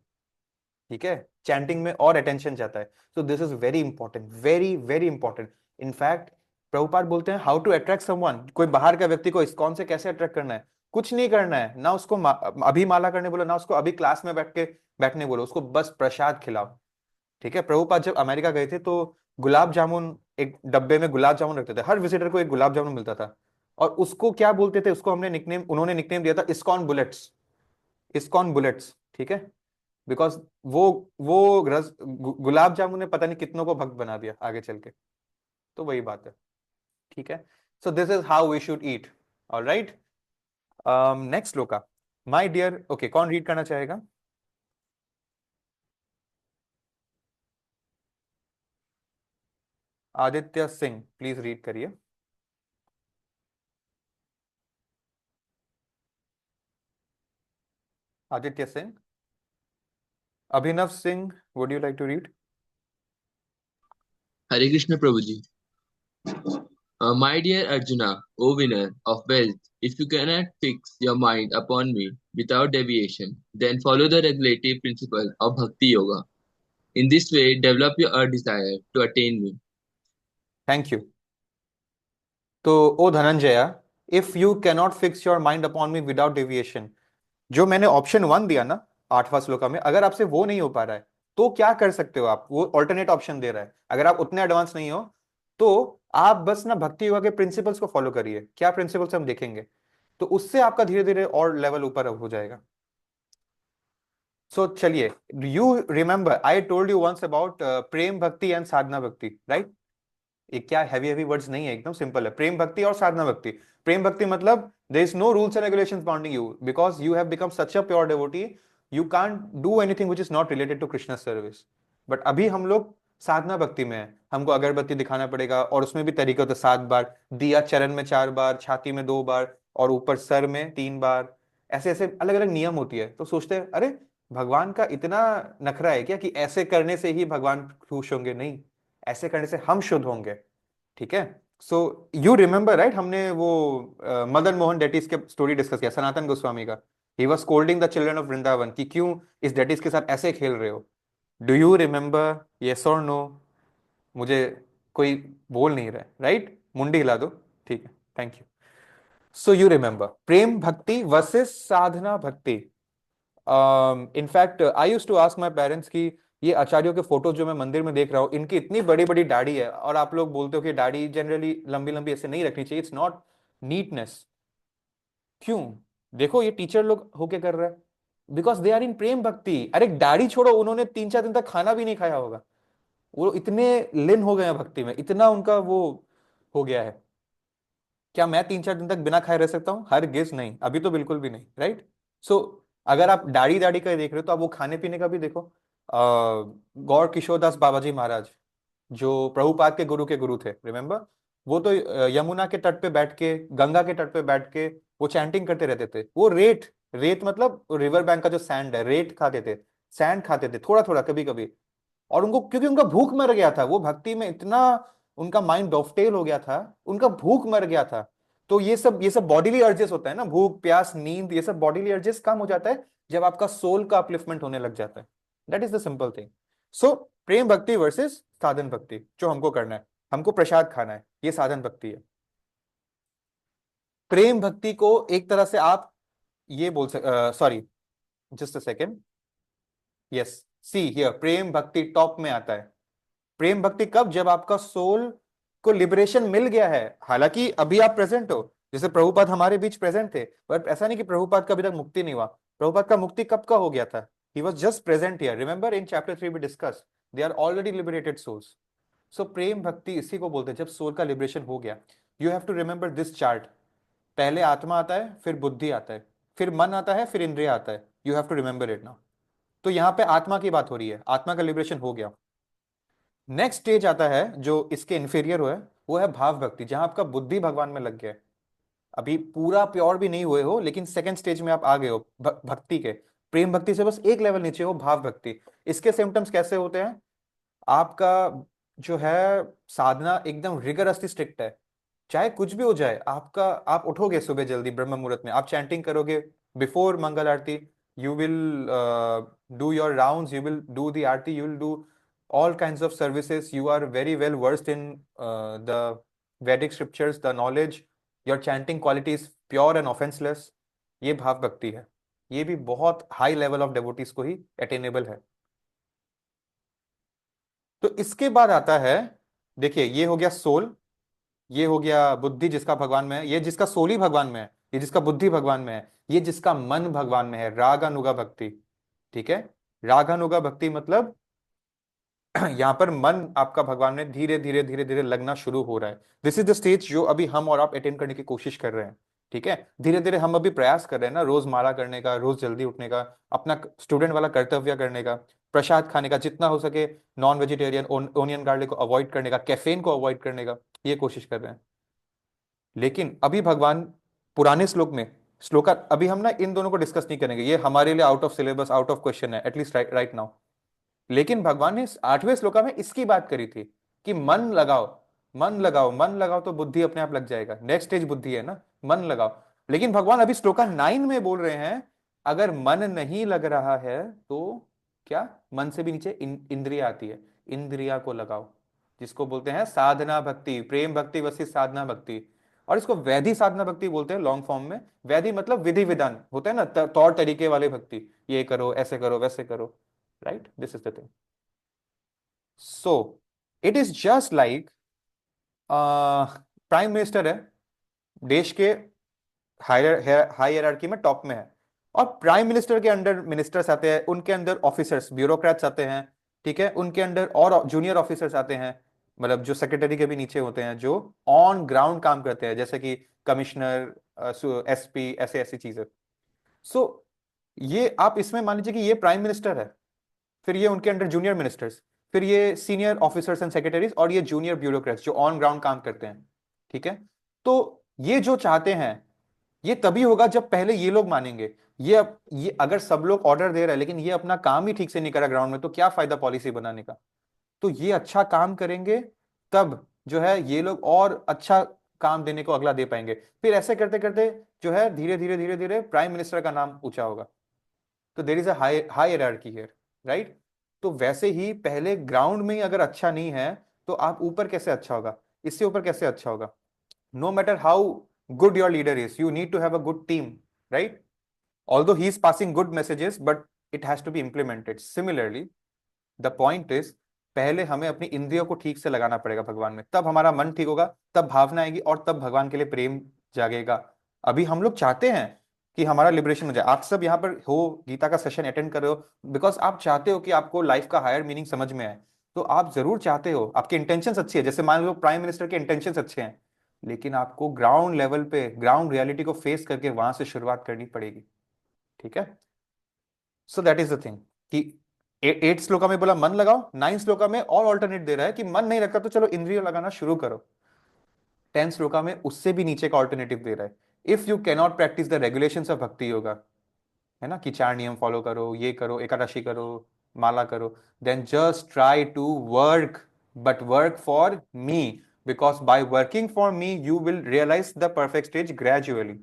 ठीक है? चैंटिंग में और अटेंशन जाता है। So this is very important, very very important. In fact Prabhupada बोलते हैं हाउ टू अट्रैक्ट समवन, कोई बाहर का व्यक्ति को इस्कॉन से कैसे अट्रैक्ट करना है, कुछ नहीं करना है ना, उसको अभी माला करने बोलो, ना उसको अभी क्लास में बैठने बोलो, उसको बस प्रसाद खिलाओ, ठीक है? प्रभुपाद जब अमेरिका गए थे तो गुलाब जामुन, एक डब्बे में गुलाब जामुन रखते थे, हर विजिटर को एक गुलाब जामुन मिलता था, और उसको क्या बोलते थे, उसको उन्होंने निकनेम दिया था इस्कॉन बुलेट्स, इस्कॉन बुलेट्स, ठीक है? बिकॉज वो गुलाब जामुन ने पता नहीं कितनों को भक्त बना दिया आगे चल के। तो वही बात है, ठीक है? So this is how we should eat. Alright, next shloka, my dear. Okay, कौन रीड करना चाहेगा? आदित्य सिंह, प्लीज रीड करिए। Aditya Singh. Abhinav Singh, would you like to read? Hare Krishna Prabhuji. My dear Arjuna, O winner of wealth, if you cannot fix your mind upon me without deviation, then follow the regulative principle of Bhakti Yoga. In this way, develop your desire to attain me. Thank you. तो O Dhananjaya, if you cannot fix your mind upon me without deviation, जो मैंने option 1 दिया ना 8वां श्लोका में, अगर आपसे वो नहीं हो पा रहा है तो क्या कर सकते हो आप, वो ऑल्टरनेट ऑप्शन दे रहा है। अगर आप उतने एडवांस नहीं हो तो आप बस ना भक्ति योगा के प्रिंसिपल्स को फॉलो करिए। क्या प्रिंसिपल्स हम देखेंगे, तो उससे आपका धीरे धीरे और लेवल ऊपर हो जाएगा। सो चलिए, you remember I told you once about prem bhakti and साधना भक्ति, राइट? ये क्या हैवी हैवी वर्ड्स नहीं है, एकदम सिंपल है। प्रेम भक्ति और साधना भक्ति। प्रेम भक्ति मतलब there is no rules and regulations bounding you, because you have become such a pure devotee, you can't do anything which is not related to Krishna service. But अभी हम लोग साधना भक्ति में है, हमको अगरबत्ती दिखाना पड़ेगा, और उसमें भी तरीका होता है 7 बार दिया, चरण में 4 बार, छाती में 2 बार, और ऊपर सर में 3 बार। ऐसे ऐसे अलग अलग नियम होती है। तो सोचते हैं अरे भगवान का इतना नखरा है क्या कि ऐसे करने से ही भगवान खुश होंगे? नहीं, ऐसे करने से हम शुद्ध होंगे। ठीक है। सो यू रिमेंबर राइट, हमने वो मदन मोहन डेटीज के स्टोरी डिस्कस किया, सनातन गोस्वामी का। He was scolding the children of Vrindavan कि क्यों इस डेटीज के साथ ऐसे खेल रहे हो। Do you remember? यस और नो? मुझे कोई बोल नहीं रहा है, राइट? मुंडी हिला दो। ठीक है, thank you. So you remember prem bhakti versus sadhana bhakti. In fact I use to ask my parents कि ये आचार्यों के फोटो जो मैं मंदिर में देख रहा हूँ, इनकी इतनी बड़ी बड़ी दाढ़ी है, और आप लोग बोलते हो कि दाढ़ी जनरली लंबी लंबी ऐसे नहीं रखनी चाहिए, इट्स नॉट नीटनेस। क्यों? देखो ये टीचर लोग होके कर रहे हैं, बिकॉज दे आर इन प्रेम भक्ति। अरे दाढ़ी छोड़ो, उन्होंने 3-4 दिन तक खाना भी नहीं खाया होगा, वो इतने लीन हो गए हैं भक्ति में, इतना उनका वो हो गया है। क्या मैं 3-4 दिन तक बिना खाए रह सकता हूँ? हर गिज नहीं, अभी तो बिल्कुल भी नहीं, राइट? सो अगर आप दाढ़ी दाढ़ी का देख रहे हो तो आप वो खाने पीने का भी देखो। गौर किशोरदास बाबा जी महाराज, जो प्रभुपाद के गुरु थे, रिमेम्बर? वो तो यमुना के तट पे बैठ के, गंगा के तट पे बैठ के वो चैंटिंग करते रहते थे। वो रेत, रेत मतलब रिवर बैंक का जो सैंड है, रेत खाते थे, सैंड खाते थे थोड़ा थोड़ा कभी कभी। और उनको, क्योंकि उनका भूख मर गया था, वो भक्ति में इतना उनका माइंड डॉफटेल हो गया था, उनका भूख मर गया था। तो ये सब बॉडीली अर्जेस होता है ना, भूख प्यास नींद, ये सब बॉडीली अर्जेस कम हो जाता है जब आपका सोल का अपलिफ्टमेंट होने लग जाता है। That is the simple thing. So prem bhakti versus साधन भक्ति, जो हमको करना है, हमको प्रसाद खाना है, ये साधन भक्ति है। प्रेम भक्ति को एक तरह से आप ये बोल सकते, sorry just a second, yes, see here, prem bhakti top में आता है। प्रेम भक्ति कब? जब आपका सोल को लिबरेशन मिल गया है। हालांकि अभी आप प्रेजेंट हो, जैसे प्रभुपाद हमारे बीच प्रेजेंट थे, पर ऐसा नहीं कि प्रभुपाद का अभी तक मुक्ति नहीं हुआ। प्रभुपाद का मुक्ति कब का हो गया था? He was just present here. Remember in chapter 3 we discuss, they are already liberated souls. So prem bhakti इसी को बोलते हैं, जब सोल का लिबरेशन हो गया। You have to remember this chart. पहले आत्मा आता है, फिर बुद्धि आता है, फिर मन आता है, फिर इंद्रिय आता है। You have to remember it now. तो यहाँ पे आत्मा की बात हो रही है, आत्मा का लिबरेशन हो गया। नेक्स्ट स्टेज आता है जो इसके इंफीरियर हो है, वो है भाव भक्ति, जहां आपका बुद्धि भगवान में लग गया है। अभी पूरा प्योर भी नहीं हुए हो, लेकिन सेकंड स्टेज में आप आ गए हो भक्ति के। प्रेम भक्ति से बस एक लेवल नीचे हो, भाव भक्ति। इसके सिम्टम्स कैसे होते हैं? आपका जो है साधना एकदम रिगरसली स्ट्रिक्ट है, चाहे कुछ भी हो जाए आपका। आप उठोगे सुबह जल्दी ब्रह्म मुहूर्त में, आप चैंटिंग करोगे before Mangal Aarti, you will do your rounds, you will do the Aarti, you will do all kinds of services, you are very well versed in the Vedic scriptures, the knowledge, your chanting quality is pure and offenseless। ये भाव भक्ति है, ये भी बहुत high level of डेवोटीज को ही attainable है। तो इसके बाद आता है, देखिए ये हो गया सोल, ये हो गया बुद्धि जिसका भगवान में है, ये जिसका सोल ही भगवान में है, ये जिसका बुद्धि भगवान में है, ये जिसका मन भगवान में है, रागानुगा भक्ति। ठीक है, रागानुगा भक्ति मतलब यहां पर मन आपका भगवान में धीरे धीरे धीरे धीरे लगना शुरू हो रहा है। दिस इज द स्टेज जो अभी हम और आप अटेंड करने की कोशिश कर रहे हैं। ठीक है, धीरे धीरे हम अभी प्रयास कर रहे हैं ना, रोज माला करने का, रोज जल्दी उठने का, अपना स्टूडेंट वाला कर्तव्य करने का, प्रसाद खाने का, जितना हो सके नॉन वेजिटेरियन, ओनियन गार्लिक को अवॉइड करने का, कैफीन को अवॉइड करने का, ये कोशिश कर रहे हैं। लेकिन अभी भगवान पुराने श्लोक में, श्लोक अभी हम ना इन दोनों को डिस्कस नहीं करेंगे, ये हमारे लिए out of syllabus, out of question है, एटलीस्ट राइट नाउ। लेकिन भगवान ने 8वें श्लोका में इसकी बात करी थी कि मन लगाओ, मन लगाओ, मन लगाओ तो बुद्धि अपने आप लग जाएगा। नेक्स्ट स्टेज बुद्धि है ना, मन लगाओ। लेकिन भगवान अभी श्लोका 9 में बोल रहे हैं, अगर मन नहीं लग रहा है तो क्या? मन से भी नीचे इंद्रिया आती है, इंद्रिया को लगाओ, जिसको बोलते हैं साधना भक्ति, प्रेम भक्ति वर्सेस साधना भक्ति। और इसको वैधि साधना भक्ति बोलते हैं लॉन्ग फॉर्म में। वैधि मतलब विधि विधान होता है ना, तौर तरीके वाले भक्ति, ये करो, ऐसे करो, वैसे करो, right? This is the thing. So it is just like prime minister है, देश के हाई हायरार्की में टॉप में है, और प्राइम मिनिस्टर के अंडर मिनिस्टर्स आते हैं, उनके अंदर ऑफिसर्स ब्यूरोक्रेट्स आते हैं, ठीक है, उनके अंडर और जूनियर ऑफिसर्स आते हैं, मतलब जो सेक्रेटरी के भी नीचे होते हैं, जो ऑन ग्राउंड काम करते हैं, जैसे कि कमिश्नर, एसपी, ऐसे ऐसी चीजें। सो ये आप इसमें मान लीजिए कि ये प्राइम मिनिस्टर है, फिर ये उनके अंडर जूनियर मिनिस्टर्स, फिर ये सीनियर ऑफिसर्स एंड सेक्रेटरीज, और ये जूनियर ब्यूरोक्रेट्स जो ऑन ग्राउंड काम करते हैं, ठीक है। तो ये जो चाहते हैं ये तभी होगा जब पहले ये लोग मानेंगे। ये अगर सब लोग ऑर्डर दे रहे हैं लेकिन ये अपना काम ही ठीक से नहीं करा ग्राउंड में, तो क्या फायदा पॉलिसी बनाने का। तो ये अच्छा काम करेंगे तब जो है ये लोग और अच्छा काम देने को अगला दे पाएंगे। फिर ऐसे करते करते जो है धीरे धीरे धीरे धीरे प्राइम मिनिस्टर का नाम ऊंचा होगा। तो there is a high hierarchy here, right. तो वैसे ही पहले ग्राउंड में ही अगर अच्छा नहीं है तो आप ऊपर कैसे अच्छा होगा, इससे ऊपर कैसे अच्छा होगा। No matter how good your leader is, you need to have a good team, right? Although he is passing good messages, but it has to be implemented. Similarly, the point is, पहले हमें अपनी इंद्रियों को ठीक से लगाना पड़ेगा भगवान में, तब हमारा मन ठीक होगा, तब भावना आएगी, और तब भगवान के लिए प्रेम जागेगा। अभी हम लोग चाहते हैं कि हमारा लिबरेशन हो जाए। आप सब यहाँ पर हो, गीता का सेशन अटेंड कर रहे हो, बिकॉज आप चाहते हो कि आपको लाइफ का हायर मीनिंग समझ में आए। तो आप जरूर चाहते हो, आपके इंटेंशंस अच्छी है, जैसे मान लो प्राइम मिनिस्टर के इंटेंशंस अच्छे हैं, लेकिन आपको ग्राउंड लेवल पे ग्राउंड रियलिटी को फेस करके वहां से शुरुआत करनी पड़ेगी, ठीक है। So that is the thing कि 8 श्लोका में बोला मन लगाओ, 9 श्लोका में और ऑल्टरनेट दे रहा है कि मन नहीं लगता तो चलो इंद्रिय लगाना शुरू करो। 10 श्लोका में उससे भी नीचे का ऑल्टरनेटिव दे रहा है, if you cannot practice the regulations of bhakti yoga, है ना, कि 4 नियम फॉलो करो, ये करो, एकादशी करो, माला करो, then just try to work, but work for me, because by working for me you will realise the perfect stage gradually.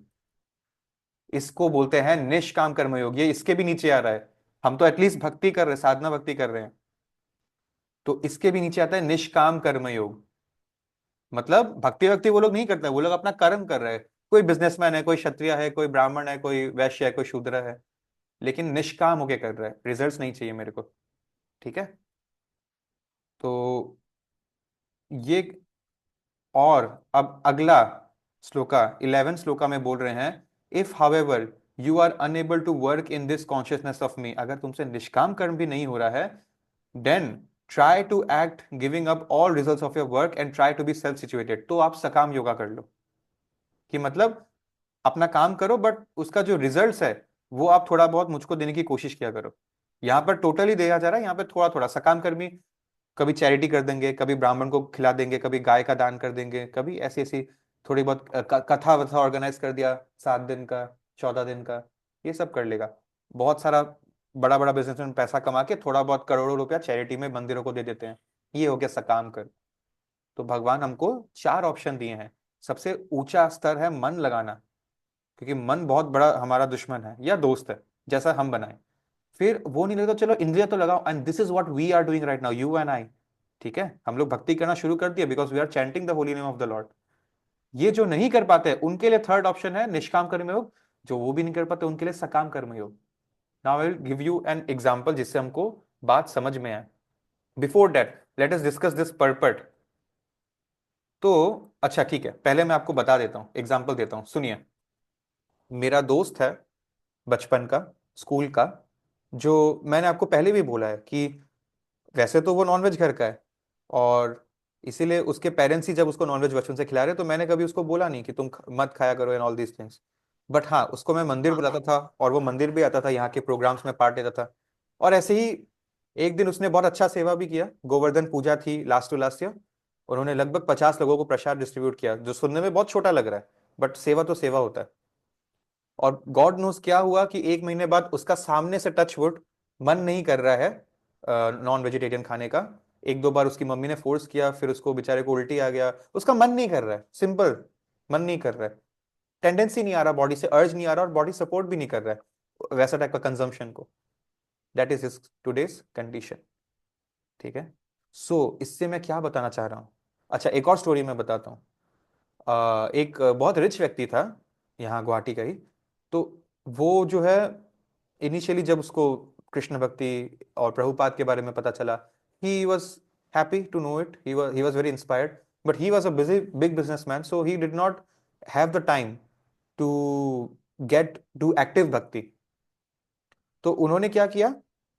इसको बोलते हैं निष्काम कर्मयोग। ये इसके भी नीचे आ रहा है, हम तो एटलीस्ट भक्ति कर रहे हैं, साधना भक्ति कर रहे हैं, तो इसके भी नीचे आता है निष्काम कर्मयोग। मतलब भक्ति भक्ति वो लोग नहीं करते, वो लोग अपना कर्म कर रहे हैं। कोई बिजनेसमैन है, कोई क्षत्रिय है, कोई ब्राह्मण है, कोई वैश्य है, कोई शूद्र है, लेकिन निष्काम होके कर रहा है, रिजल्ट्स नहीं चाहिए मेरे को, ठीक है। तो ये, और अब अगला श्लोका 11 श्लोका में बोल रहे हैं, if however you are unable to work in this consciousness of me, अगर तुमसे निष्काम कर्म भी नहीं हो रहा है, then try to act giving up all results of your work and try to be self situated. तो आप सकाम योगा कर लो, कि मतलब अपना काम करो बट उसका जो रिजल्ट्स है वो आप थोड़ा बहुत मुझको देने की कोशिश किया करो। यहाँ पर टोटली दिया जा रहा है, यहाँ पे थोड़ा थोड़ा सकाम कर्मी, कभी चैरिटी कर देंगे, कभी ब्राह्मण को खिला देंगे, कभी गाय का दान कर देंगे, कभी ऐसी ऐसी थोड़ी बहुत कथा वथा ऑर्गेनाइज कर दिया 7 दिन का, 14 दिन का, ये सब कर लेगा। बहुत सारा बड़ा बड़ा बिजनेसमैन पैसा कमा के थोड़ा बहुत करोड़ों रुपया चैरिटी में मंदिरों को दे देते हैं, ये हो गया सकाम कर। तो भगवान हमको 4 ऑप्शन दिए हैं। सबसे ऊंचा स्तर है मन लगाना, क्योंकि मन बहुत बड़ा हमारा दुश्मन है या दोस्त है, जैसा हम बनाए। फिर वो नहीं लगता, चलो इंद्रिया तो लगाओ, and this is what we are doing right now, you and I, ठीक है। हम लोग भक्ति करना शुरू कर दिया because we are chanting the holy name of the Lord. ये जो नहीं कर पाते उनके लिए थर्ड ऑप्शन है निष्काम कर्मयोग, जो वो भी नहीं कर पाते उनके लिए सकाम कर्मयोग। Now I will give you an example जिससे हमको बात समझ में आए। Before that let us discuss this purport. तो अच्छा ठीक है, पहले मैं आपको बता देता हूं, एग्जांपल देता हूं, सुनिए। मेरा दोस्त है बचपन का, स्कूल का, जो मैंने आपको पहले भी बोला है कि वैसे तो वो नॉनवेज घर का है, और इसीलिए उसके पेरेंट्स ही जब उसको नॉनवेज बचपन से खिला रहे, तो मैंने कभी उसको बोला नहीं कि तुम मत खाया करो and all these things. But हाँ, उसको मैं मंदिर बुलाता था और वो मंदिर भी आता था, यहाँ के प्रोग्राम्स में पार्ट लेता था। और ऐसे ही एक दिन उसने बहुत अच्छा सेवा भी किया, गोवर्धन पूजा थी लास्ट टू लास्ट ईयर, उन्होंने लगभग 50 लोगों को प्रसाद डिस्ट्रीब्यूट किया, जो सुनने में बहुत छोटा लग रहा है, बट सेवा तो सेवा होता है। और गॉड नोस क्या हुआ कि 1 महीने बाद उसका सामने से टच वुड मन नहीं कर रहा है नॉन वेजिटेरियन खाने का। 1-2 बार उसकी मम्मी ने फोर्स किया, फिर उसको बेचारे को उल्टी आ गया, उसका मन नहीं कर रहा है, सिंपल मन नहीं कर रहा है, टेंडेंसी नहीं आ रहा, बॉडी से अर्ज नहीं आ रहा, और बॉडी सपोर्ट भी नहीं कर रहा है वैसा टाइप का कंजम्पशन को। That is his today's condition, ठीक है। सो इससे मैं क्या बताना चाह रहा हूँ। अच्छा, एक और स्टोरी मैं बताता हूँ। एक बहुत रिच व्यक्ति था यहाँ गुवाहाटी का ही। तो वो जो है इनिशियली जब उसको कृष्ण भक्ति और प्रभुपाद के बारे में पता चला, he was happy to know it. He was very inspired, but he was a big businessman, so he did not have the time to get to active bhakti. तो उन्होंने क्या किया,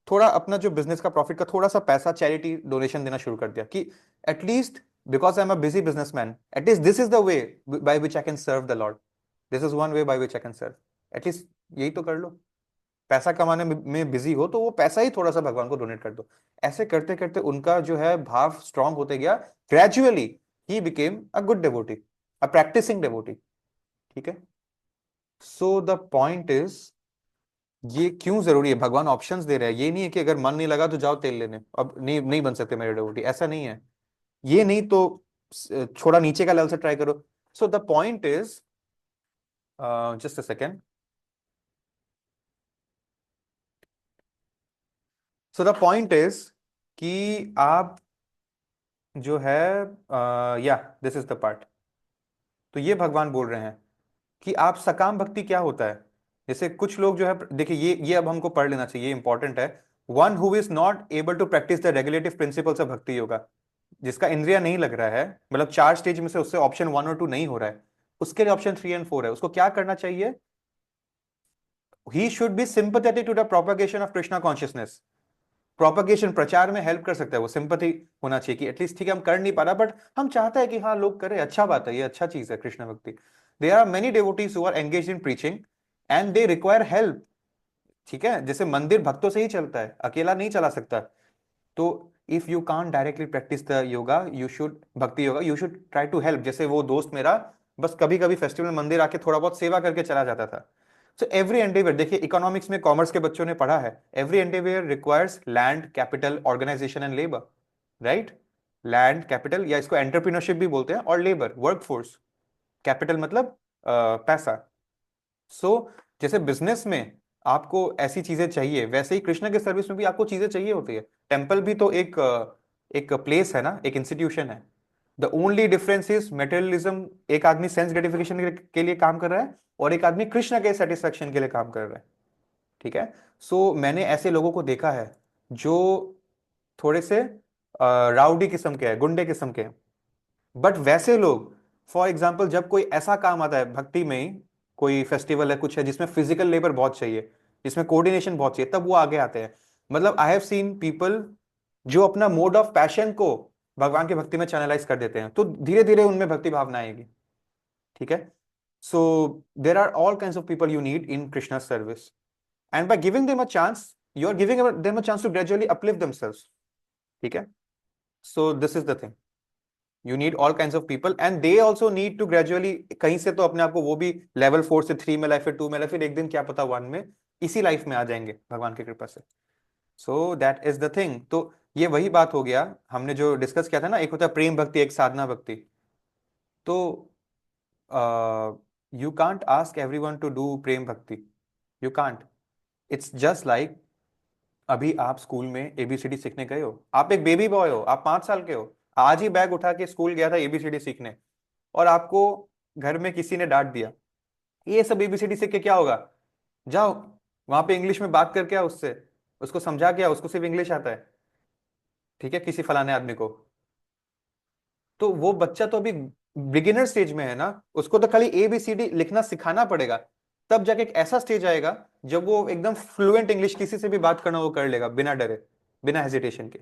थोड़ा अपना जो बिजनेस का प्रॉफिट का थोड़ा सा पैसा चैरिटी डोनेशन देना शुरू कर दिया कि at least because I am a busy businessman, at least this is the way by which I can serve the Lord, this is one way by which I can serve, at least यही तो कर लो, पैसा कमाने में बिजी हो तो वो पैसा ही थोड़ा सा भगवान को डोनेट कर दो। ऐसे करते करते उनका जो है भाव स्ट्रांग होते गया, gradually he became a good devotee, a practising devotee. ठीक है, सो द पॉइंट इज ये क्यों जरूरी है, भगवान ऑप्शंस दे रहे हैं, ये नहीं है कि अगर मन नहीं लगा तो जाओ तेल लेने, अब नहीं बन सकते मेरे डिवोटी, ऐसा नहीं है, ये नहीं तो थोड़ा नीचे का लेवल से ट्राई करो। So the point is, just a second, so the point is कि आप जो है या दिस इज द पार्ट, तो ये भगवान बोल रहे हैं कि आप सकाम भक्ति क्या होता है। जैसे कुछ लोग जो है, देखिए ये अब हमको पढ़ लेना चाहिए, इंपॉर्टेंट है। One who is not able to practise the regulative principles of bhakti yoga, जिसका इंद्रिया नहीं लग रहा है, मतलब 4 स्टेज में से उससे ऑप्शन 1 और 2 नहीं हो रहा है, उसके लिए ऑप्शन 3 एंड 4 है। उसको क्या करना चाहिए, he should be sympathetic to the propagation of Krishna consciousness. Propagation, प्रचार में हेल्प कर सकता है वो, सिंपैथी होना चाहिए कि एटलीस्ट ठीक है हम कर नहीं पा रहा बट हम चाहते हैं कि हाँ लोग करें, अच्छा बात है, ये अच्छा चीज है कृष्ण भक्ति। There are many devotees who are engaged in preaching and they require help. ठीक है, जैसे मंदिर भक्तों से ही चलता है, अकेला नहीं चला सकता। तो if you can't directly practise the yoga, you should bhakti yoga, you should try to help. जैसे वो दोस्त मेरा बस कभी कभी फेस्टिवल मंदिर आके थोड़ा बहुत सेवा करके चला जाता था। सो एवरी एंडेवर, देखिए इकोनॉमिक्स में कॉमर्स के बच्चों ने पढ़ा है, every endeavour requires land, capital, organisation and labour, right. Land, capital, या इसको एंटरप्रीनरशिप भी बोलते हैं, और लेबर, वर्कफोर्स। कैपिटल मतलब पैसा। सो जैसे बिजनेस में आपको ऐसी चीजें चाहिए, वैसे ही कृष्ण के सर्विस में भी आपको चीजें चाहिए होती है। टेम्पल भी तो एक प्लेस है ना, एक इंस्टीट्यूशन है। The only difference is materialism, एक आदमी सेंस ग्रेटिफिकेशन के लिए काम कर रहा है और एक आदमी कृष्ण के सेटिस्फेक्शन के लिए काम कर रहा है। ठीक है, सो मैंने ऐसे लोगों को देखा है जो थोड़े से राउडी किस्म के हैं, गुंडे किस्म के हैं, बट वैसे लोग, फॉर एग्जाम्पल जब कोई ऐसा काम आता है भक्ति में ही, कोई फेस्टिवल है, कुछ है जिसमें फिजिकल लेबर बहुत चाहिए, जिसमें कोऑर्डिनेशन बहुत चाहिए, तब वो आगे आते हैं। मतलब आई हैव सीन पीपल जो अपना मोड ऑफ पैशन को भगवान की भक्ति में चैनलाइज कर देते हैं, तो धीरे धीरे उनमें भक्ति भावना आएगी। ठीक है, so there are all kinds of people you need in Krishna service, and by giving them a chance you are giving them a chance to gradually uplift themselves. ठीक है, so this is the thing, you need all kinds of people and they also need to gradually, कहीं से तो अपने आप को वो भी लेवल 4 से 3 में लाए, फिर 2 में लाए, फिर एक दिन क्या पता 1 में, इसी लाइफ में आ जाएंगे भगवान की कृपा से। सो दैट इज द थिंग। तो ये वही बात हो गया हमने जो डिस्कस किया था ना, एक होता है प्रेम भक्ति, एक साधना भक्ति। तो you can't ask everyone to do prem bhakti, you can't. It's just like अभी आप स्कूल में एबीसीडी सीखने गए हो, आप एक बेबी बॉय हो, आप 5 साल के हो, आज ही बैग उठा के स्कूल गया था एबीसीडी सीखने, और आपको घर में किसी ने डांट दिया, ये सब एबीसीडी सीख के क्या होगा, जाओ वहां पे इंग्लिश में बात करके आओ उससे, उसको समझा के आओ, उसको सिर्फ इंग्लिश आता है। ठीक है, किसी फलाने आदमी को, तो वो बच्चा तो अभी बिगिनर स्टेज में है ना, उसको तो खाली एबीसीडी लिखना सिखाना पड़ेगा, तब जाके एक ऐसा स्टेज आएगा जब वो एकदम फ्लुएंट इंग्लिश, किसी से भी बात करना वो कर लेगा बिना डरे, बिना हेजिटेशन के।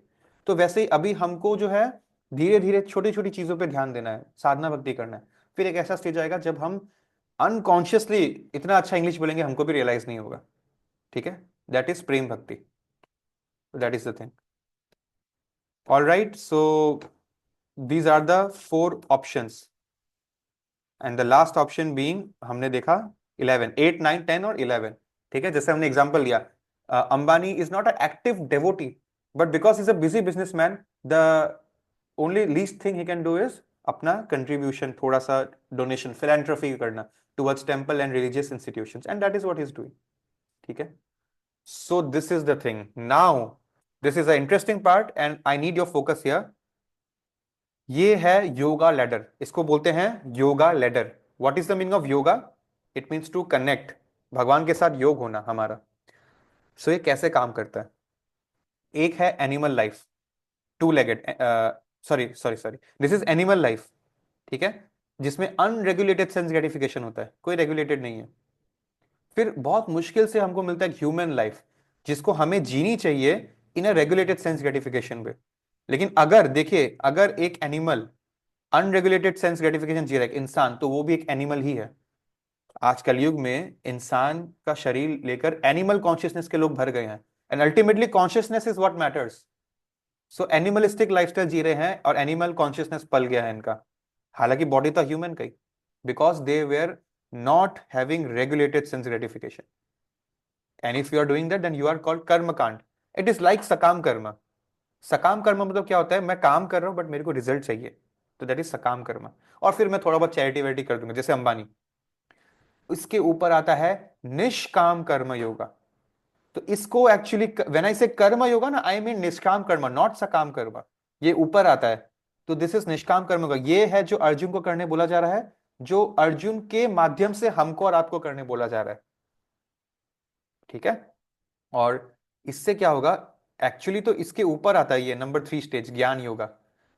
तो वैसे ही अभी हमको जो है धीरे धीरे छोटी छोटी चीजों पे ध्यान देना है, साधना भक्ति करना है, फिर एक ऐसा स्टेज आएगा जब हम अनकॉन्शियसली इतना अच्छा इंग्लिश बोलेंगे हमको भी रियलाइज नहीं होगा। ठीक है, दैट इज प्रेम भक्ति, that is the thing. All right, so these are the 4 options and the last option being हमने देखा 11, 8, 9, 10 और 11। ठीक है, जैसे हमने एग्जांपल लिया, Ambani is not a active devotee but because is a busy businessman, the only least thing he can do is अपना contribution, थोड़ा सा डोनेशन, फिलैंथ्रोपी करना towards temple and religious institutions, and that is what he is doing. ठीक है, so this is the thing. Now this is a interesting part and I need your focus here. ये है yoga ladder, इसको बोलते हैं yoga ladder. What is the meaning of yoga? It means to connect, भगवान के साथ योग होना हमारा। सो ये कैसे काम करता है? एक है animal life, two legged, sorry sorry sorry, this is animal life, ठीक है, जिसमें अनरेगुलेटेड सेंस ग्रेटिफिकेशन होता है, कोई रेगुलेटेड नहीं है। फिर बहुत मुश्किल से हमको मिलता है ह्यूमन लाइफ, जिसको हमें जीनी चाहिए इन अ रेगुलेटेड सेंस ग्रेटिफिकेशन पे। लेकिन अगर देखिए, अगर एक एनिमल अनरेगुलेटेड सेंस ग्रेटिफिकेशन जी रहा है, एक इंसान, तो वो भी एक एनिमल ही है। आज कलयुग में इंसान का शरीर लेकर एनिमल कॉन्शियसनेस के लोग भर गए हैं, and ultimately consciousness is what matters. So animalistic lifestyle जी रहे हैं और एनिमल कॉन्शियसनेस पल गया है इनका, हालांकि बॉडी तो ह्यूमन का ही, because they were not having regulated sense gratification. And if you are doing that, then you are called karmakand. It is like sakam karma. सकाम कर्म मतलब क्या होता है, मैं काम कर रहा हूं बट मेरे को रिजल्ट चाहिए, तो दैट इज सकाम कर्म। और फिर मैं थोड़ा बहुत चैरिटी वैरिटी कर दूंगा, जैसे अंबानी। इसके ऊपर आता है निष्काम कर्म योगा। तो इसको एक्चुअली व्हेन आई से कर्म योगा ना, आई मीन निष्काम कर्म, नॉट सकाम कर्म। ये ऊपर आता है, तो दिस इज निष्काम कर्म योगा। ये है जो अर्जुन को करने बोला जा रहा है, जो अर्जुन के माध्यम से हमको और आपको करने बोला जा रहा है, ठीक है। और इससे क्या होगा, एक्चुअली तो इसके ऊपर आता है ये नंबर 3 स्टेज ज्ञान योगा,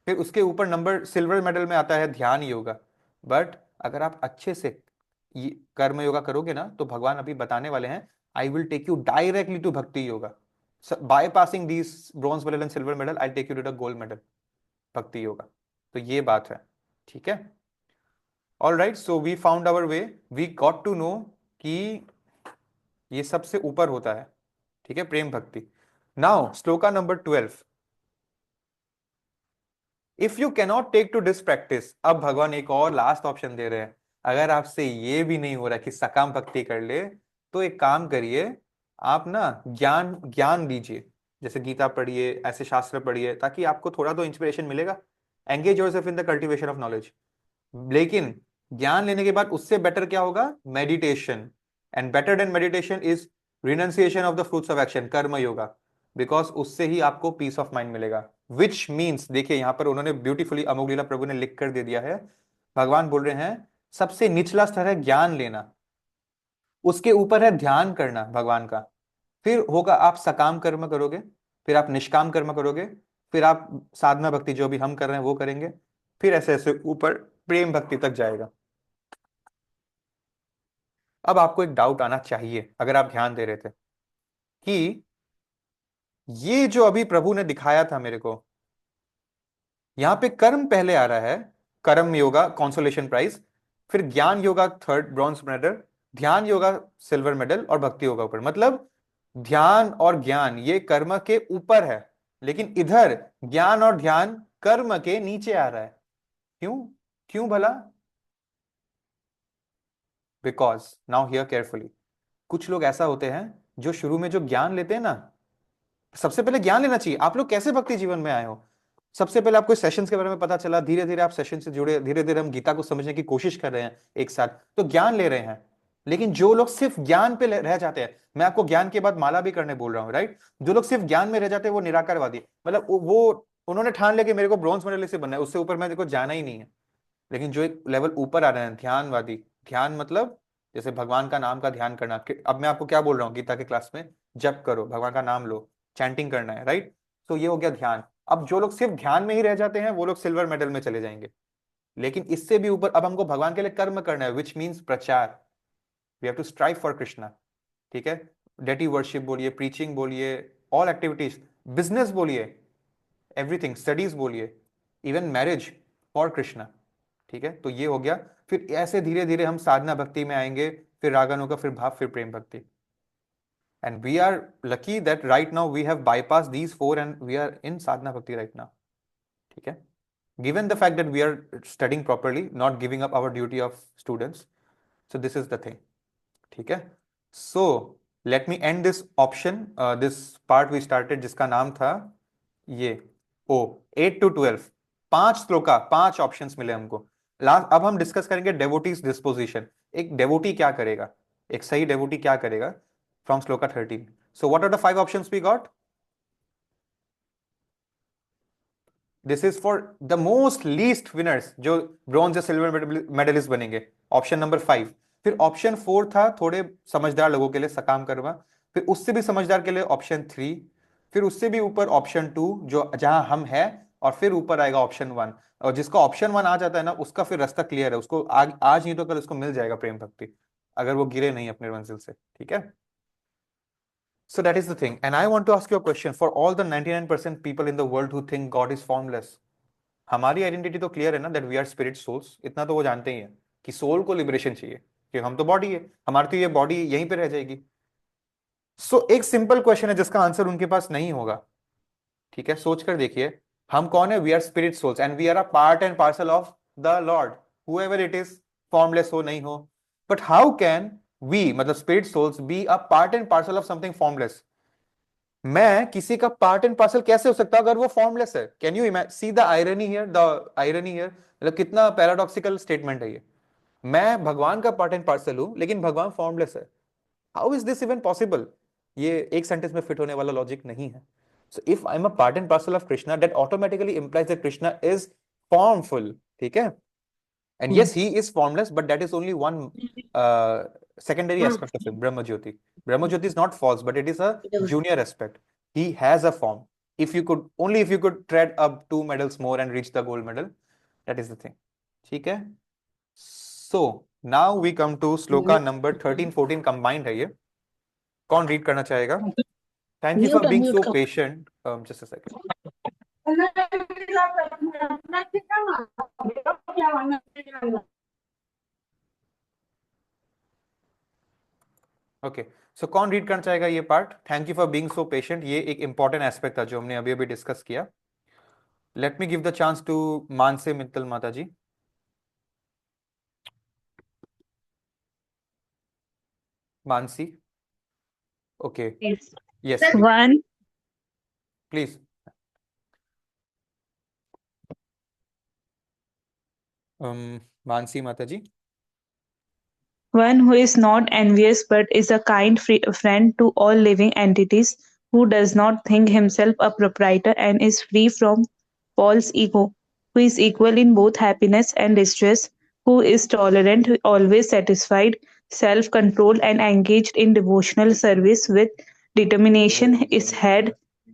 फिर उसके ऊपर नंबर सिल्वर मेडल में आता है ध्यान योगा। बट अगर आप अच्छे से ये कर्म योगा करोगे ना, तो भगवान अभी बताने वाले हैं, I will take you directly to bhakti yoga, bypassing these bronze medal and silver medal, I take you to the gold medal, bhakti yoga. तो ये बात है, ठीक है। All, so we found our way, we got to know कि ये सबसे ऊपर होता है, ठीक है, प्रेम भक्ति। Now shloka number 12, if you cannot take to this practice, अब भगवान एक और लास्ट ऑप्शन दे रहे हैं। अगर आपसे ये भी नहीं हो रहा कि सकाम भक्ति कर ले, तो एक काम करिए, आप ना ज्ञान ज्ञान लीजिए, जैसे गीता पढ़िए, ऐसे शास्त्र पढ़िए, ताकि आपको थोड़ा तो इंस्पिरेशन मिलेगा। Engage yourself in the cultivation of knowledge. लेकिन ज्ञान लेने के बाद उससे बेटर क्या होगा, meditation. And better than meditation is renunciation of the fruits of action, कर्म योगा, बिकॉज उससे ही आपको पीस ऑफ माइंड मिलेगा। विच मीन्स, देखिए यहां पर उन्होंने ब्यूटीफुली अमोघ लीला प्रभु ने लिख कर दे दिया है। भगवान बोल रहे हैं सबसे निचला स्तर है ज्ञान लेना, उसके ऊपर है ध्यान करना भगवान का, फिर होगा आप सकाम कर्म करोगे, फिर आप निष्काम कर्म करोगे, फिर आप साधना भक्ति जो भी हम कर रहे हैं वो करेंगे, फिर ऐसे ऐसे ऊपर प्रेम भक्ति तक जाएगा। अब आपको एक डाउट आना चाहिए, अगर आप ध्यान दे रहे थे, कि ये जो अभी प्रभु ने दिखाया था मेरे को, यहां पे कर्म पहले आ रहा है, कर्म योगा कॉन्सोलेशन प्राइज, फिर ज्ञान योगा थर्ड ब्रॉन्ज मेडल, ध्यान योगा सिल्वर मेडल, और भक्ति योगा ऊपर। मतलब ध्यान और ज्ञान ये कर्म के ऊपर है, लेकिन इधर ज्ञान और ध्यान कर्म के नीचे आ रहा है। क्यों? क्यों भला? बिकॉज नाउ हियर केयरफुली, कुछ लोग ऐसा होते हैं जो शुरू में जो ज्ञान लेते हैं ना, सबसे पहले ज्ञान लेना चाहिए। आप लोग कैसे भक्ति जीवन में आए हो, सबसे पहले आपको सेशंस के बारे में पता चला, धीरे धीरे आप सेशन से जुड़े, धीरे धीरे हम गीता को समझने की कोशिश कर रहे हैं एक साथ, तो ज्ञान ले रहे हैं। लेकिन जो लोग सिर्फ ज्ञान पे रह जाते हैं, मैं आपको ज्ञान के बाद माला भी करने बोल रहा हूँ, राइट, जो लोग सिर्फ ज्ञान में रह जाते हैं वो निराकारवादी, मतलब वो उन्होंने ठान लिया कि मेरे को ब्रॉन्ज मेडल से बनना है, उससे ऊपर मेरे को जाना ही नहीं है। लेकिन जो एक लेवल ऊपर आ रहे हैं ध्यानवादी, ध्यान मतलब जैसे भगवान का नाम का ध्यान करना, अब मैं आपको क्या बोल रहा हूँ गीता के क्लास में, जप करो, भगवान का नाम लो, चैंटिंग करना है, राइट, तो ये हो गया ध्यान। अब जो लोग सिर्फ ध्यान में ही रह जाते हैं वो लोग सिल्वर मेडल में चले जाएंगे। लेकिन इससे भी ऊपर अब हमको भगवान के लिए कर्म करना है, विच मीन्स प्रचार, we have to strive for Krishna, ठीक है। डेटी वर्शिप बोलिए, प्रीचिंग बोलिए, ऑल एक्टिविटीज, बिजनेस बोलिए, एवरीथिंग, स्टडीज बोलिए, इवन मैरिज फॉर कृष्णा, ठीक है। तो ये हो गया, फिर ऐसे धीरे धीरे हम साधना भक्ति में आएंगे, फिर रागन होगा, फिर भाव, फिर प्रेम भक्ति। And we are lucky that right now we have bypassed these four and we are in sadhana bhakti right now, ठीक है, given the fact that we are studying properly, not giving up our duty of students, so this is the thing, ठीक है। So let me end this option, this part we started जिसका नाम था ये 8 to 12, 5 shloka, 5 options मिले हमको। Last अब हम डिस्कस करेंगे डेवोटीज डिस्पोजिशन, एक डेवोटी क्या करेगा, एक सही डेवोटी क्या करेगा, from Shloka 13. So what are the 5 options we got? This is for the most least winners, जो ब्रॉन्ज या सिल्वर मेडलिस्ट बनेंगे, ऑप्शन नंबर 5। फिर ऑप्शन 4 था थोड़े समझदार लोगों के लिए, सकाम कर्मा। फिर उससे भी समझदार के लिए ऑप्शन 3, फिर उससे भी ऊपर ऑप्शन 2 जो जहां हम है, और फिर ऊपर आएगा ऑप्शन 1। और जिसका ऑप्शन 1 आ जाता है ना, उसका फिर रास्ता क्लियर है, उसको आज नहीं तो कल उसको मिल जाएगा प्रेम भक्ति, अगर वो गिरे नहीं अपने मंजिल से। ठीक है, so that is the thing, and I want to ask you a question for all the 99% people in the world who think God is formless। हमारी आइडेंटिटी तो क्लियर है ना, that we are spirit souls, इतना तो वो जानते ही है कि सोल को लिबरेशन चाहिए, कि हम तो बॉडी है, हमारी तो ये बॉडी यहीं पे रह जाएगी। सो एक सिंपल क्वेश्चन है जिसका आंसर उनके पास नहीं होगा। ठीक है, सोच कर देखिए, हम कौन है? We are spirit souls and we are a part and parcel of the Lord, however it is, formless हो नहीं हो। बट हाउ कैन वी, मतलब spirit souls, be a part and parcel of something formless? मैं किसी का part and parcel कैसे हो सकता अगर वो फॉर्मलेस है? Can you see the irony here, the irony here, मतलब कितना पैराडॉक्सिकल स्टेटमेंट है ये। मैं भगवान का पार्ट एंड पार्सल हूं, लेकिन भगवान फॉर्मलेस है। How is this even possible? ये एक सेंटेंस में फिट होने वाला लॉजिक नहीं है। So if I am a part and parcel of Krishna, that automatically implies that Krishna is formful. ठीक है, and yes, he is formless, but that is only one secondary aspect of him, Brahma Jyoti. Brahma Jyoti is not false, but it is a junior aspect. He has a form. If you could, only if you could tread up 2 medals more and reach the gold medal, that is the thing. ठीक है, so now we come to shloka number 13 14 combined है ये। कौन read करना चाहेगा? Thank you for being so patient. Just a second. Okay, so कौन read करना चाहेगा ये part? Thank you for being so patient. ये एक इंपॉर्टेंट एस्पेक्ट था जो हमने अभी अभी डिस्कस किया। Let me give the chance to Mansi Mittal Mata ji. Mansi, okay, yes One, please. Mansi Mata ji. one who is not envious but is a kind friend to all living entities, who does not think himself a proprietor and is free from false ego, who is equal in both happiness and distress, who is tolerant, always satisfied, self controlled, and engaged in devotional service with determination, is had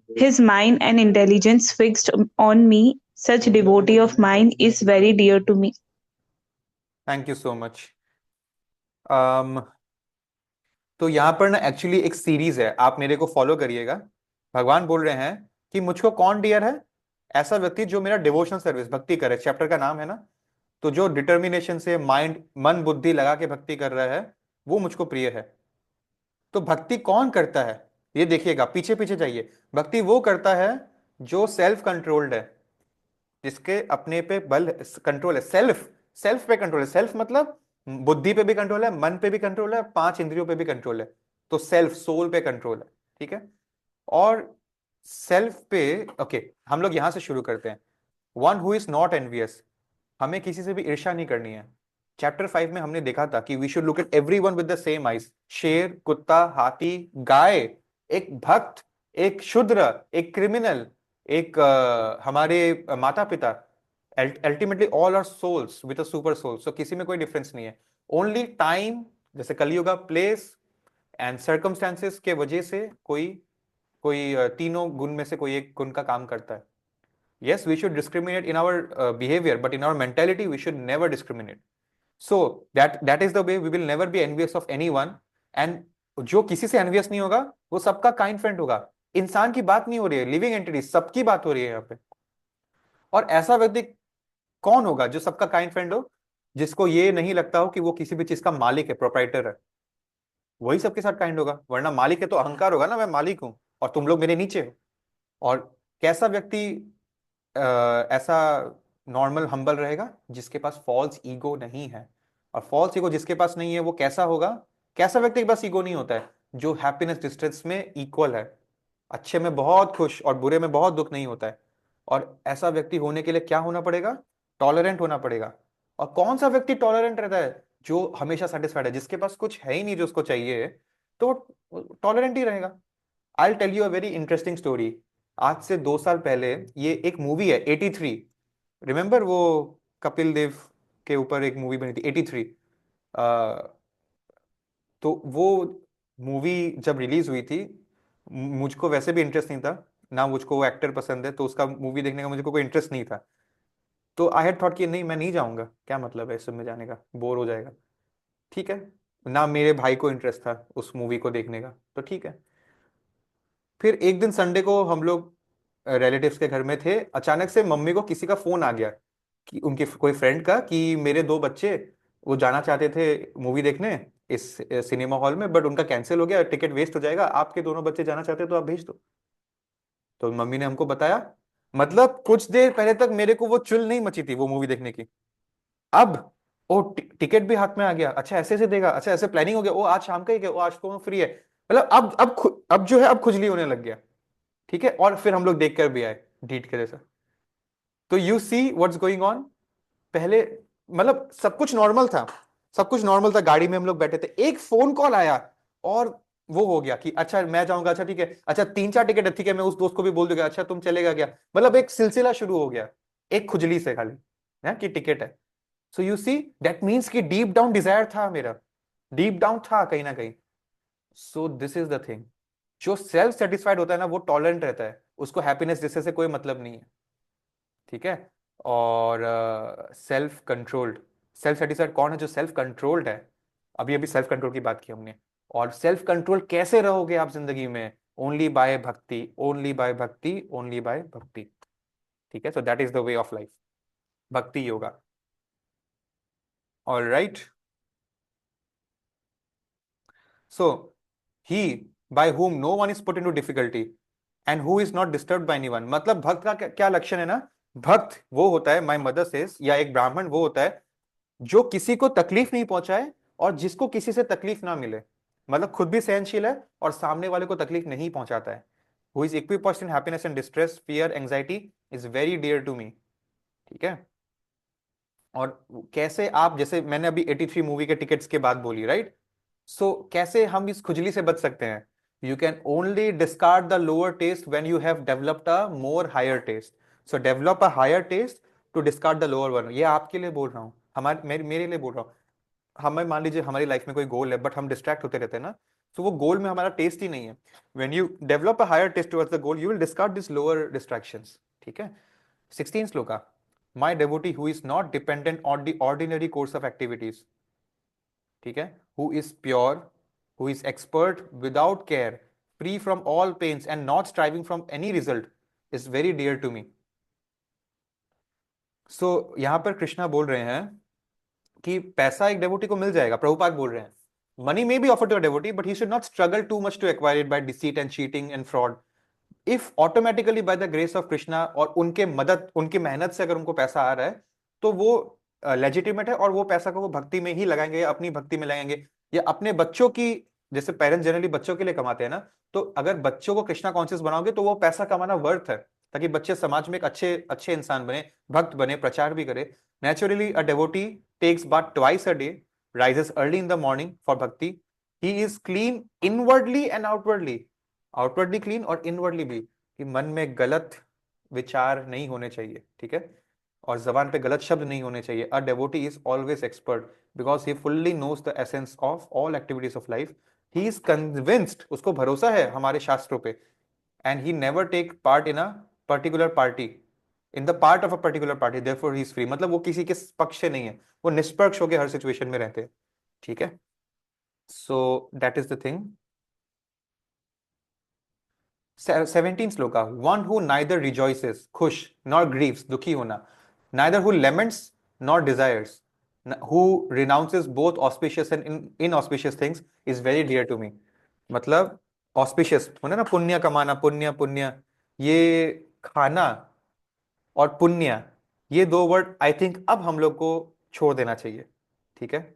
his mind and intelligence fixed on me. Such devotee of mine is very dear to me. Thank you so much. तो यहाँ पर ना actually एक series है, आप मेरे को follow करिएगा। भगवान बोल रहे हैं कि मुझको कौन डियर है? ऐसा व्यक्ति जो मेरा डिवोशनल सर्विस, भक्ति करे, चैप्टर का नाम है ना। तो जो डिटर्मिनेशन से माइंड, मन बुद्धि लगा के भक्ति कर रहा है, वो मुझको प्रिय है। तो भक्ति कौन करता है? ये देखिएगा, पीछे पीछे जाइए। भक्ति वो करता है जो सेल्फ कंट्रोल्ड है, जिसके अपने पे बल कंट्रोल है, सेल्फ सेल्फ पे कंट्रोल है। सेल्फ मतलब बुद्धि पे भी कंट्रोल है, मन पे भी कंट्रोल है, 5 इंद्रियों पे भी कंट्रोल है। तो सेल्फ, सोल पे कंट्रोल है। ठीक है, और सेल्फ पे, ओके, हम लोग यहां से शुरू करते हैं। One who is not envious, हमें किसी से भी ईर्ष्या नहीं करनी है। चैप्टर 5 में हमने देखा था कि we should look at everyone with the same eyes. शेर, कुत्ता, हाथी, गाय, एक भक्त, एक शूद्र, एक क्रिमिनल, एक हमारे माता पिता, ultimately all are souls with a super soul. So किसी में कोई डिफरेंस नहीं है। ओनली टाइम, जैसे कलयुगा, प्लेस एंड सर्कमस्टेंसेस के वजह से कोई कोई तीनों गुण में से कोई एक गुण का काम करता है। Yes, we should discriminate in our behavior, but in our mentality, we should never discriminate. So that is the way we will never be envious of anyone. And जो किसी से envious नहीं होगा, वो सबका kind friend होगा। इंसान की बात नहीं हो रही है, लिविंग एंटिटी, सबकी बात हो रही है यहाँ पे। और ऐसा व्यक्ति कौन होगा जो सबका काइंड फ्रेंड हो? जिसको ये नहीं लगता हो कि वो किसी भी चीज का मालिक है, प्रोप्राइटर है, वही सबके साथ काइंड होगा। वरना मालिक है तो अहंकार होगा ना, मैं मालिक हूं और तुम लोग मेरे नीचे हो। और कैसा व्यक्ति ऐसा नॉर्मल हम्बल रहेगा? जिसके पास फॉल्स ईगो नहीं है। और फॉल्स ईगो जिसके पास नहीं है, वो कैसा होगा? कैसा व्यक्ति के पास ईगो नहीं होता है? जो हैप्पीनेस डिस्ट्रेस में इक्वल है, अच्छे में बहुत खुश और बुरे में बहुत दुख नहीं होता है। और ऐसा व्यक्ति होने के लिए क्या होना पड़ेगा? टॉलरेंट होना पड़ेगा। और कौन सा व्यक्ति टॉलरेंट रहता है? जो हमेशा सेटिस्फाइड है, जिसके पास कुछ है ही नहीं जो उसको चाहिए, तो टॉलरेंट ही रहेगा। I tell you a very interesting story. आज से 2 साल पहले, ये एक मूवी है 83, रिमेंबर? वो कपिल देव के ऊपर एक मूवी बनी थी 83। तो वो मूवी जब रिलीज हुई थी, मुझको वैसे भी इंटरेस्ट नहीं था, ना मुझको वो एक्टर पसंद है, तो उसका मूवी देखने का मुझको कोई इंटरेस्ट नहीं था। तो आई हैड थॉट कि नहीं, मैं नहीं जाऊंगा, क्या मतलब है इस सब में जाने का, बोर हो जाएगा। ठीक है, ना मेरे भाई को इंटरेस्ट था उस मूवी को देखने का, तो ठीक है। फिर एक दिन संडे को हम लोग रिलेटिव्स के घर में थे, अचानक से मम्मी को किसी का फोन आ गया कि उनके कोई फ्रेंड का, कि मेरे दो बच्चे वो जाना चाहते थे मूवी देखने इस सिनेमा हॉल में, बट उनका कैंसिल हो गया, टिकट वेस्ट हो जाएगा, आपके दोनों बच्चे जाना चाहते हैं तो आप भेज दो। तो मम्मी ने हमको बताया। मतलब कुछ देर पहले तक मेरे को वो चुल नहीं मची थी वो मूवी देखने की, अब ओ टिकट भी हाथ में आ गया, अच्छा ऐसे ऐसे देगा, अच्छा ऐसे प्लानिंग हो गया, ओ आज शाम का ही क्या, ओ आज तो फ्री है। मतलब अब जो है अब खुजली होने लग गया। ठीक है, और फिर हम लोग देख कर भी आए डीट के जैसा। तो you see what's going on. पहले मतलब सब कुछ नॉर्मल था, सब कुछ नॉर्मल था, गाड़ी में हम लोग बैठे थे, एक फोन कॉल आया और वो हो गया कि अच्छा मैं जाऊंगा, अच्छा ठीक है, अच्छा तीन चार टिकट है, ठीक है मैं उस दोस्त को भी बोल दूंगा, अच्छा तुम चलेगा क्या, मतलब एक सिलसिला शुरू हो गया, एक खुजली से खाली है कि टिकट है। So you see that means कि डीप डाउन डिजायर था मेरा, डीप डाउन था कहीं ना कहीं। सो दिस इज द थिंग, जो सेल्फ सेटिस्फाइड होता है ना वो टॉलरेंट रहता है, उसको हैप्पीनेस जिससे से कोई मतलब नहीं है। ठीक है, और सेल्फ कंट्रोल्ड, सेल्फ सेटिस्फाइड कौन है, जो सेल्फ कंट्रोल्ड है। अभी अभी सेल्फ कंट्रोल की बात की हमने। और सेल्फ कंट्रोल कैसे रहोगे आप जिंदगी में, ओनली बाय भक्ति, ओनली बाय भक्ति, ओनली बाय भक्ति। ठीक है, so that is the way of life, भक्ति yoga. All right, so he bye whom no one is put into difficulty and who is not disturbed by anyone। मतलब भक्त का क्या लक्षण है ना, भक्त वो होता है, माय मदर सेज, या एक ब्राह्मण वो होता है जो किसी को तकलीफ नहीं पहुंचाए और जिसको किसी से तकलीफ ना मिले, मतलब खुद भी सहनशील है और सामने वाले को तकलीफ नहीं पहुंचाता है। Who is equipoised in happiness and distress, fear anxiety is very dear to me. ठीक है, और कैसे आप, जैसे मैंने अभी 83 मूवी के टिकट्स के बाद बोली, राइट। सो कैसे हम इस खुजली से बच सकते हैं, you can only discard the lower taste when you have developed a more higher taste. So develop a higher taste to discard the lower one. ये आपके लिए बोल रहा हूँ, मेरे लिए बोल रहा हूँ। हमें मान लीजिए हमारी लाइफ में कोई गोल है, बट हम डिस्ट्रैक्ट होते रहते हैं ना, तो वो गोल में हमारा टेस्ट ही नहीं है। When you develop a higher taste towards the goal, you will discard this lower distractions. ठीक है, 16 shloka. My devotee who is not dependent on the ordinary course of activities, ठीक है, who is pure, who is expert without care, free from all pains and not striving from any result, is very dear to me। So यहां पर कृष्णा बोल रहे हैं कि पैसा एक डेवोटी को मिल जाएगा, प्रभुपाद बोल रहे हैं money may be offered to a devotee but he should not struggle too much to acquire it by deceit and cheating and fraud. If automatically by the grace of Krishna और उनके मदद, उनकी मेहनत से अगर उनको पैसा आ रहा है तो वो लेजिटिमेट है, और वो पैसा को वो भक्ति में ही लगाएंगे, या अपनी भक्ति में लगाएंगे, या अपने बच्चों की, जैसे पेरेंट्स जनरली बच्चों के लिए कमाते हैं ना, तो अगर बच्चों को कृष्णा कॉन्शियस बनाओगे तो वो पैसा कमाना वर्थ है, ताकि बच्चे समाज में एक अच्छे अच्छे इंसान बने, भक्त बने, प्रचार भी करे। Naturally a devotee takes bath twice a day, rises early in the morning for bhakti, he is clean inwardly and outwardly, outwardly clean और इनवर्डली भी, कि मन में गलत विचार नहीं होने चाहिए। ठीक है, और जबान पे गलत शब्द नहीं होने चाहिए। A devotee is always expert because he fully knows the essence of all activities of life. He is convinced, उसको भरोसा है हमारे शास्त्रों पे, and he never take part in a particular party, in the part of a particular party, therefore he is free. मतलब वो किसी के पक्ष से नहीं है, वो निष्पक्ष होकर हर सिचुएशन में रहते हैं। ठीक है, so that is the thing. 17 shloka. One who neither rejoices, खुश, नॉर ग्रीव्स, दुखी होना, neither who laments nor desires, who renounces both auspicious and inauspicious things is very dear to me. मतलब ऑस्पिशियस होना ना, पुण्य कमाना, पुण्य पुण्य, ये खाना और पुण्य, ये दो वर्ड आई थिंक अब हम लोग को छोड़ देना चाहिए। ठीक है,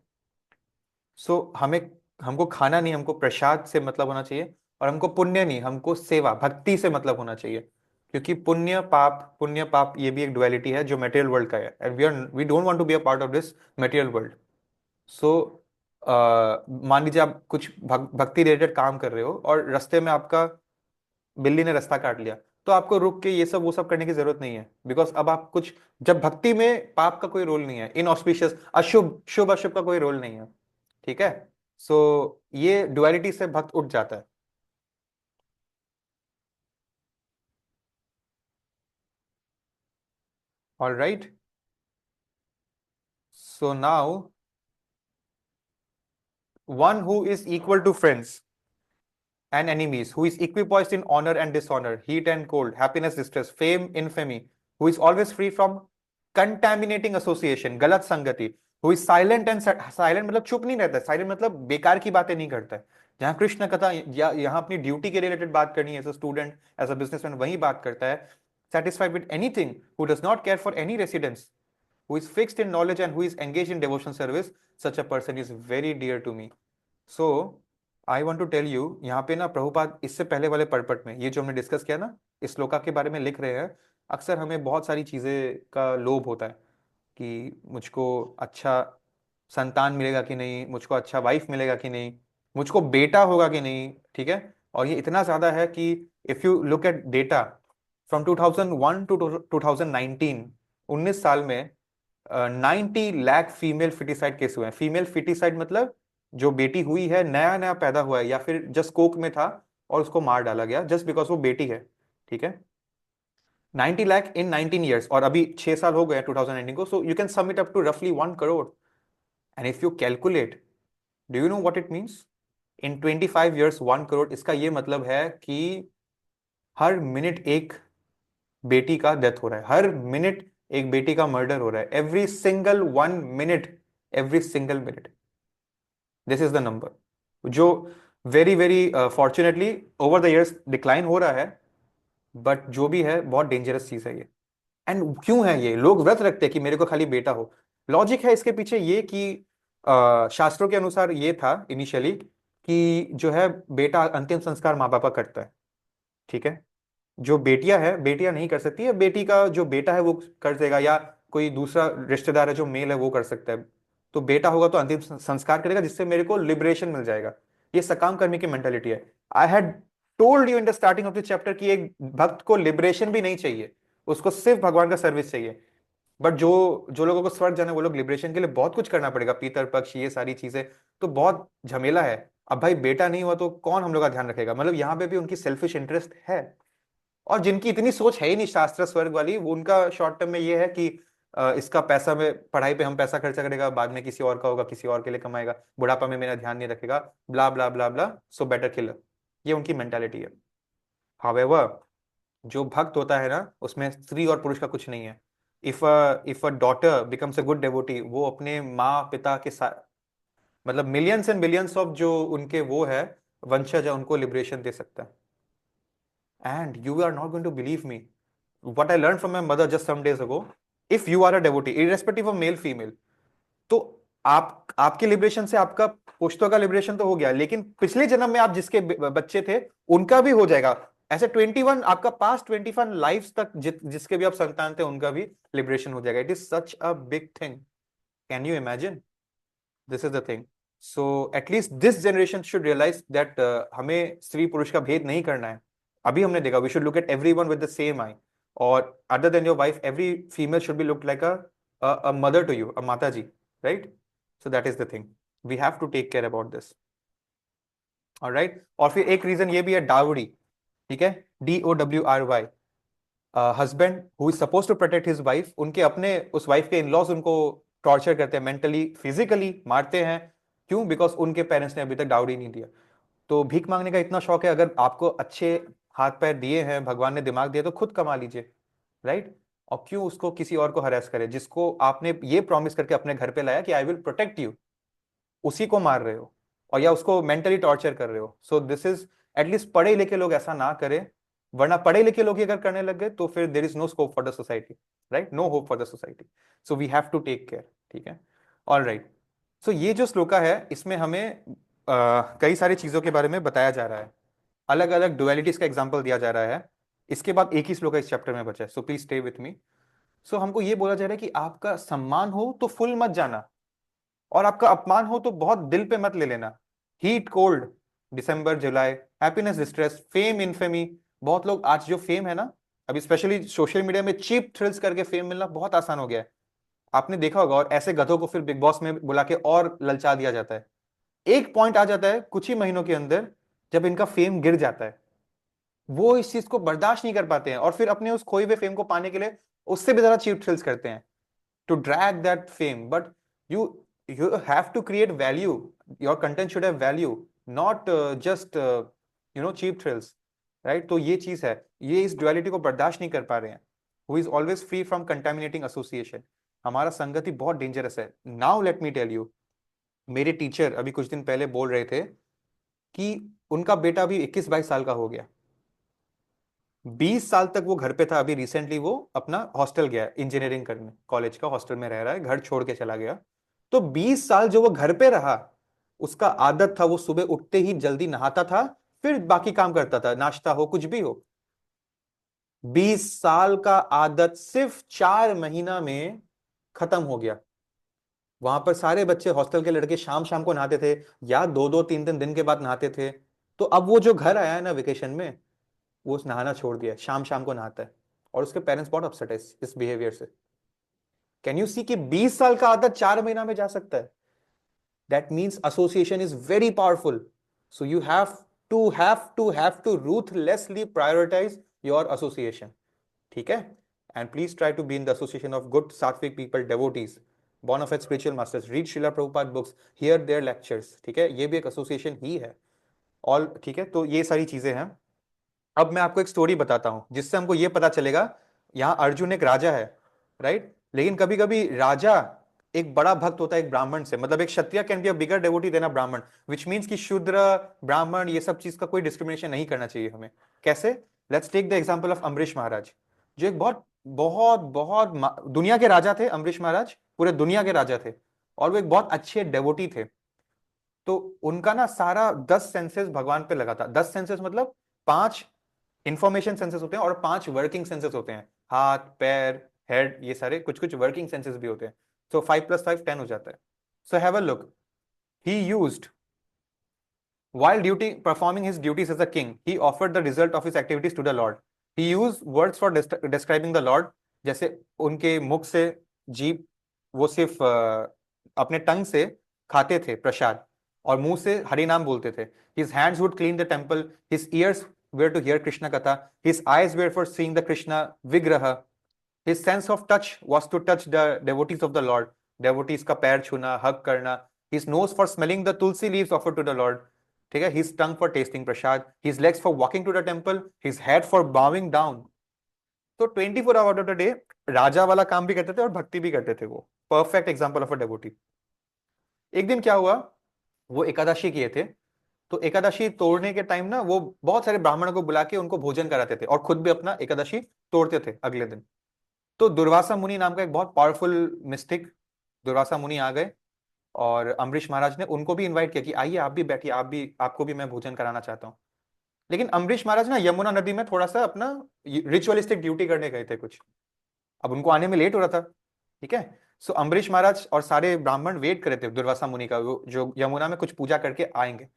सो हमें, हमको खाना नहीं, हमको प्रसाद से मतलब होना चाहिए, और हमको पुण्य नहीं, हमको सेवा भक्ति से मतलब होना चाहिए। क्योंकि पुण्य पाप ये भी एक डुअलिटी है जो मटेरियल वर्ल्ड का है, and we don't want to be a part of this material world. So मान लीजिए आप कुछ भक्ति रिलेटेड काम कर रहे हो और रास्ते में आपका बिल्ली ने रास्ता काट लिया, तो आपको रुक के ये सब वो सब करने की जरूरत नहीं है, बिकॉज अब आप कुछ, जब भक्ति में पाप का कोई रोल नहीं है, इनऑस्पिशियस अशुभ, शुभ अशुभ का कोई रोल नहीं है। ठीक है, सो ये डुअलिटी से भक्त उठ जाता है। All right. So now, one who is equal to friends and enemies, who is equipoised in honor and dishonor, heat and cold, happiness, distress, fame, infamy, who is always free from contaminating association, गलत संगति, who is silent and silent मतलब चुप नहीं रहता है, silent मतलब बेकार की बातें नहीं करता है। जहां कृष्ण कथा यहाँ अपनी ड्यूटी के रिलेटेड बात करनी है, as a student, as a businessman, वही बात करता है। satisfied with anything, who does not care for any residence, who is fixed in knowledge and who is engaged in devotion service, such a person is very dear to me. So I want to tell you, यहाँ पे ना प्रभुपाद इससे पहले वाले पर्पट में ये जो हमने डिस्कस किया ना, इस श्लोका के बारे में लिख रहे हैं। अक्सर हमें बहुत सारी चीजें का लोभ होता है कि मुझको अच्छा संतान मिलेगा कि नहीं, मुझको अच्छा वाइफ मिलेगा कि नहीं, मुझको बेटा होगा कि नहीं, ठीक है। और ये इतना ज्यादा है कि if you look at data from 2001 to 2019, 19 साल में 90 लाख फीमेल फिटिसाइड केस हुए हैं। फीमेल फिटिसाइड मतलब जो बेटी हुई है, नया नया पैदा हुआ है या फिर जस्ट कोक में था और उसको मार डाला गया जस्ट बिकॉज वो बेटी है, ठीक है। 90 लाख इन 19 ईयर्स, और अभी 6 साल हो गए 2019 को, so you can sum it up to रफली 1 crore. And if you calculate, do you know what it means in 25 years 1 crore? इसका ये मतलब है कि हर मिनट एक बेटी का डेथ हो रहा है, हर मिनट एक बेटी का मर्डर हो रहा है, every single 1 minute, every single minute. This is the number जो very very fortunately over the years decline हो रहा है, बट जो भी है बहुत डेंजरस चीज है ये। एंड क्यों है ये? लोग व्रत रखते हैं कि मेरे को खाली बेटा हो। लॉजिक है इसके पीछे ये कि शास्त्रों के अनुसार ये था इनिशियली कि जो है बेटा अंतिम संस्कार माँ बाप का करता है, ठीक है। जो बेटियां है, बेटियां नहीं कर सकती है, बेटी का जो बेटा है वो कर देगा, या कोई दूसरा रिश्तेदार है जो मेल है वो कर सकता है। तो बेटा होगा तो अंतिम संस्कार करेगा जिससे मेरे को लिबरेशन मिल जाएगा। ये सकाम कर्मी की मेंटालिटी है। I had told you in the starting of the chapter कि एक भक्त को लिबरेशन भी नहीं चाहिए, उसको सिर्फ भगवान का सर्विस चाहिए। बट जो जो लोगों को स्वर्ग जाना है वो लोग लिबरेशन के लिए बहुत कुछ करना पड़ेगा, पीतर पक्ष, ये सारी चीजें, तो बहुत झमेला है। अब भाई बेटा नहीं हुआ तो कौन हम लोग का ध्यान रखेगा? मतलब यहाँ पे भी उनकी सेल्फिश इंटरेस्ट है। और जिनकी इतनी सोच है ही नहीं शास्त्र स्वर्ग वाली, वो उनका शॉर्ट टर्म में ये है कि इसका पैसा में, पढ़ाई पे हम पैसा खर्चा करेगा, बाद में किसी और का होगा, किसी और के लिए कमाएगा, बुढ़ापा में मेरा ध्यान नहीं रखेगा, ब्ला ब्ला ब्ला ब्ला, सो बेटर किलर। ये उनकी मेंटालिटी है। हावेवर जो भक्त होता है ना, उसमें स्त्री और पुरुष का कुछ नहीं है। If a daughter becomes a good devotee, वो अपने माँ पिता के साथ, मतलब मिलियंस एंड बिलियंस ऑफ जो उनके वो है वंशज है, उनको लिबरेशन दे सकता है। And you are not going to believe me. What I learned from my mother just some days ago, if you are a devotee, irrespective of male, female, तो आपके लिबरेशन से आपका पुश्तों का लिबरेशन तो हो गया, लेकिन पिछले जन्म में आप जिसके बच्चे थे उनका भी हो जाएगा। ऐसे 21 आपका पास्ट 21 लाइफ्स तक जिसके भी आप संतान थे उनका भी लिबरेशन हो जाएगा। It is such a big thing, can you imagine? This is the thing. So at least this generation should realise that हमें स्त्री पुरुष का भेद नहीं करना है। अभी हमने देखा we should look at everyone with the same eye, और other than your wife every female should be looked like a mother to you, a Mata ji, right? So that is the thing, we have to take care about this, alright. और फिर एक reason ये भी है dowry, ठीक है, DOWRY। Husband who is suppose to protect his wife, उनके अपने उस वाइफ के इन-लॉज उनको टॉर्चर करते हैं, मेंटली फिजिकली मारते हैं। क्यों? बिकॉज उनके पेरेंट्स ने अभी तक डावरी नहीं दिया। तो भीख मांगने का इतना शौक है, अगर आपको अच्छे हाथ पैर दिए हैं, भगवान ने दिमाग दिया, तो खुद कमा लीजिए, राइट? और क्यों उसको किसी और को हरास करे जिसको आपने ये प्रॉमिस करके अपने घर पे लाया कि आई विल प्रोटेक्ट यू, उसी को मार रहे हो और या उसको मेंटली टॉर्चर कर रहे हो। सो दिस इज, एटलीस्ट पढ़े लिखे लोग ऐसा ना करें, वरना पढ़े लिखे लोग ही अगर करने लग गए तो फिर there is no scope for the society, right? No hope for the society. So we have to take care, ठीक है, ऑल राइट। सो ये जो श्लोका है इसमें हमें कई सारी चीजों के बारे में बताया जा रहा है, अलग अलग डुअलिटीज का एग्जांपल दिया जा रहा है। इसके बाद एक ही श्लोक इस चैप्टर में बचा है, so please stay with me. So हमको ये बोला जा रहा है कि आपका सम्मान हो तो फुल मत जाना, और आपका अपमान हो तो बहुत दिल पे मत ले लेना। हीट कोल्ड, दिसंबर जुलाई, हैप्पीनेस डिस्ट्रेस, फेम इनफेमी। बहुत लोग आज जो फेम है ना, अभी स्पेशली सोशल मीडिया में चीप थ्रिल्स करके फेम मिलना बहुत आसान हो गया है, आपने देखा होगा। और ऐसे गधों को फिर बिग बॉस में बुला के और ललचा दिया जाता है। एक पॉइंट आ जाता है कुछ ही महीनों के अंदर जब इनका फेम गिर जाता है, वो इस चीज को बर्दाश्त नहीं कर पाते हैं और फिर अपने उस खोए हुए फेम को पाने के लिए उससे भी ज्यादा चीप थ्रिल्स करते हैं to drag that fame. But you you have to create value. Your content should have value, not just cheap thrills, right? तो ये चीज है, ये इस duality को बर्दाश्त नहीं कर पा रहे हैं. Who is always free from contaminating association. हमारा संगति बहुत डेंजरस है. Now let me tell you, मेरे टीचर अभी कुछ दिन पहले बोल रहे थे कि उनका बेटा अभी 21-22 साल का हो गया. 20 साल तक वो घर पे था, अभी रिसेंटली वो अपना हॉस्टल गया इंजीनियरिंग करने, कॉलेज का हॉस्टल में रह रहा है, घर छोड़ के चला गया. तो 20 साल जो वो घर पे रहा, उसका आदत था वो सुबह उठते ही जल्दी नहाता था, फिर बाकी काम करता था, नाश्ता हो कुछ भी हो. 20 साल का आदत सिर्फ 4 महीना में खत्म हो गया. वहां पर सारे बच्चे हॉस्टल के लड़के शाम शाम को नहाते थे या 2-2 3 दिन के बाद नहाते थे. तो अब वो जो घर आया है ना वेकेशन में, वो उस नहाना छोड़ दिया, शाम शाम को नहाता है और उसके पेरेंट्स बहुत अपसेट है इस बिहेवियर से. कैन यू सी कि 20 साल का आदत 4 महीना में जा सकता है. That means association is very powerful. So you have to ruthlessly prioritise your association. ठीक है. And please try to be in the association of good sattvik people, devotees, born of spiritual masters, read Srila Prabhupada books, hear their lectures. ठीक है, ये भी एक association ही है. All ठीक है. तो ये सारी चीजें हैं. अब मैं आपको एक स्टोरी बताता हूं जिससे हमको ये पता चलेगा. यहां अर्जुन एक राजा है, राइट? लेकिन कभी कभी राजा एक बड़ा भक्त होता है एक ब्राह्मण से. मतलब एक Kshatriya can be a bigger devotee than a Brahmin, which means कि शूद्र ब्राह्मण ये सब चीज का कोई डिस्क्रिमिनेशन नहीं करना चाहिए हमें. कैसे? Let's take the example of Ambarish Maharaj, जो एक बहुत बहुत बहुत दुनिया के राजा थे. अम्बरीश महाराज पूरे दुनिया के राजा थे और वो एक बहुत अच्छे डेवोटी थे. तो उनका ना सारा 10 सेंसेस भगवान पे लगा था. 10 सेंसेस मतलब 5 इंफॉर्मेशन सेंसेस होते हैं और 5 वर्किंग सेंसेस होते हैं. हाथ, पैर, हेड, ये सारे कुछ कुछ वर्किंग सेंसेस भी होते हैं. सो 5 + 5 10 हो जाता है. So have a look. He used while performing his duties as a king, he offered the result of his activities to the Lord. He used words for describing the Lord. जैसे उनके मुख से जीभ, वो सिर्फ अपने टंग से खाते थे प्रसाद और मुंह से हरि नाम बोलते थे. His hands would clean the temple. His ears were to hear Krishna Katha. His eyes were for seeing the Krishna Vigraha. His sense of touch was to touch the devotees of the Lord. Devotees का पैर छूना, हग करना. His nose for smelling the tulsi leaves offered to the Lord. ठीक है. His tongue for tasting prasad. His legs for walking to the temple. His head for bowing down. तो 24 hour of the day राजा वाला काम भी करते थे और भक्ति भी करते थे. वो perfect example of a devotee. एक दिन क्या हुआ, वो एकादशी किए थे. तो एकादशी तोड़ने के टाइम ना वो बहुत सारे ब्राह्मणों को बुला के उनको भोजन कराते थे और खुद भी अपना एकादशी तोड़ते थे अगले दिन. तो दुर्वासा मुनि नाम का एक बहुत पावरफुल मिस्टिक दुर्वासा मुनि आ गए और अम्बरीश महाराज ने उनको भी इनवाइट किया कि आइए आप भी बैठिए, आपको भी मैं भोजन कराना चाहता हूँ. लेकिन अम्बरीश महाराज ना यमुना नदी में थोड़ा सा अपना रिचुअलिस्टिक ड्यूटी करने गए थे कुछ. अब उनको आने में लेट हो रहा था. ठीक है. सो अम्बरीश महाराज और सारे ब्राह्मण वेट कर रहे थे दुर्वासा मुनि का, जो यमुना में कुछ पूजा करके आएंगे.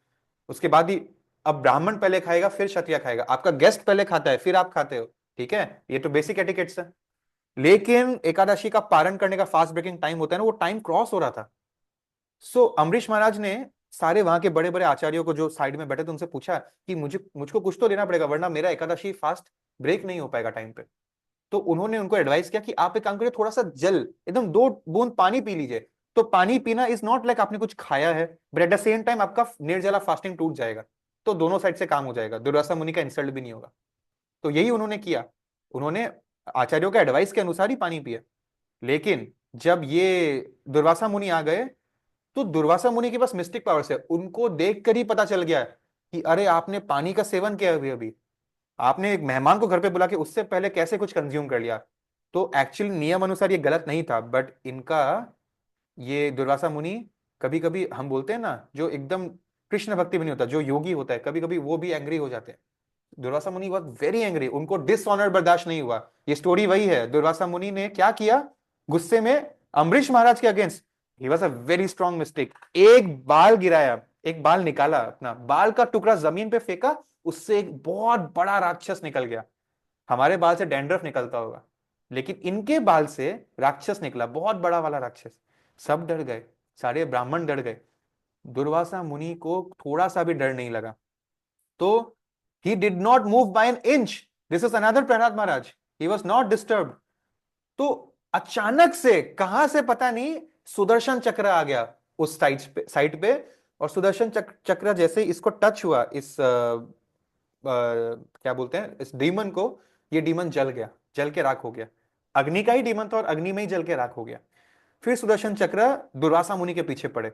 उसके बाद ही, अब ब्राह्मण पहले खाएगा फिर क्षत्रिय खाएगा. आपका गेस्ट पहले खाता है फिर आप खाते हो. ठीक है, ये तो बेसिक एटिकेट्स है. लेकिन एकादशी का पारण करने का फास्ट ब्रेकिंग टाइम होता है ना, वो टाइम क्रॉस हो रहा था. सो अम्बरीश महाराज ने सारे वहां के बड़े बड़े आचार्यों को जो साइड में बैठे थे उनसे पूछा कि मुझको कुछ तो लेना पड़ेगा वरना मेरा एकादशी फास्ट ब्रेक नहीं हो पाएगा टाइम पे. तो उन्होंने उनको एडवाइस किया कि आप एक काम करिए, थोड़ा सा जल, एकदम 2 बूंद पानी पी लीजिए. तो पानी पीना इज नॉट लाइक आपने कुछ खाया है, but at the same time आपका निर्जला फास्टिंग टूट जाएगा. तो दोनों साइड से काम हो जाएगा, दुर्वासा मुनि का इंसल्ट भी नहीं होगा. तो यही उन्होंने किया. उन्होंने आचार्यों के एडवाइस के अनुसार ही पानी पिया. लेकिन जब ये दुर्वासा मुनि आ गए तो दुर्वासा मुनि के पास मिस्टिक पावर्स है. उनको देखकर ही पता चल गया कि अरे आपने पानी का सेवन किया अभी आपने एक मेहमान को घर पे बुला के उससे पहले कैसे कुछ कंज्यूम कर लिया. तो एक्चुअली नियम अनुसार ये गलत नहीं था, बट इनका ये दुर्वासा मुनि, कभी कभी हम बोलते हैं ना जो एकदम कृष्ण भक्ति भी नहीं होता, जो योगी होता है, कभी कभी वो भी एंग्री हो जाते हैं. दुर्वासा मुनि वॉज वेरी एंग्री. उनको डिसऑनर बर्दाश्त नहीं हुआ. ये स्टोरी वही है. दुर्वासा मुनि ने क्या किया गुस्से में अम्बरीश महाराज के against. He was a very strong mistake. एक बाल गिराया, एक बाल निकाला, अपना बाल का टुकड़ा जमीन पे फेंका, उससे एक बहुत बड़ा राक्षस निकल गया. हमारे बाल से डैंड्रफ निकलता होगा, लेकिन इनके बाल से राक्षस निकला, बहुत बड़ा वाला राक्षस. सब डर गए, सारे ब्राह्मण डर गए. दुर्वासा मुनि को थोड़ा सा भी डर नहीं लगा. तो He did not move by an inch. This is another Prahlad Maharaj. He was not disturbed. तो अचानक से कहां से पता नहीं सुदर्शन चक्र आ गया उस साइड पे और सुदर्शन चक्र जैसे इसको टच हुआ इस क्या बोलते हैं इस डीमन को, ये डीमन जल गया, जल के राख हो गया। अग्नि का ही डीमन था और अग्नि में ही जल के राख हो गया। फिर सुदर्शन चक्र दुर्वासा मुनि के पीछे पड़े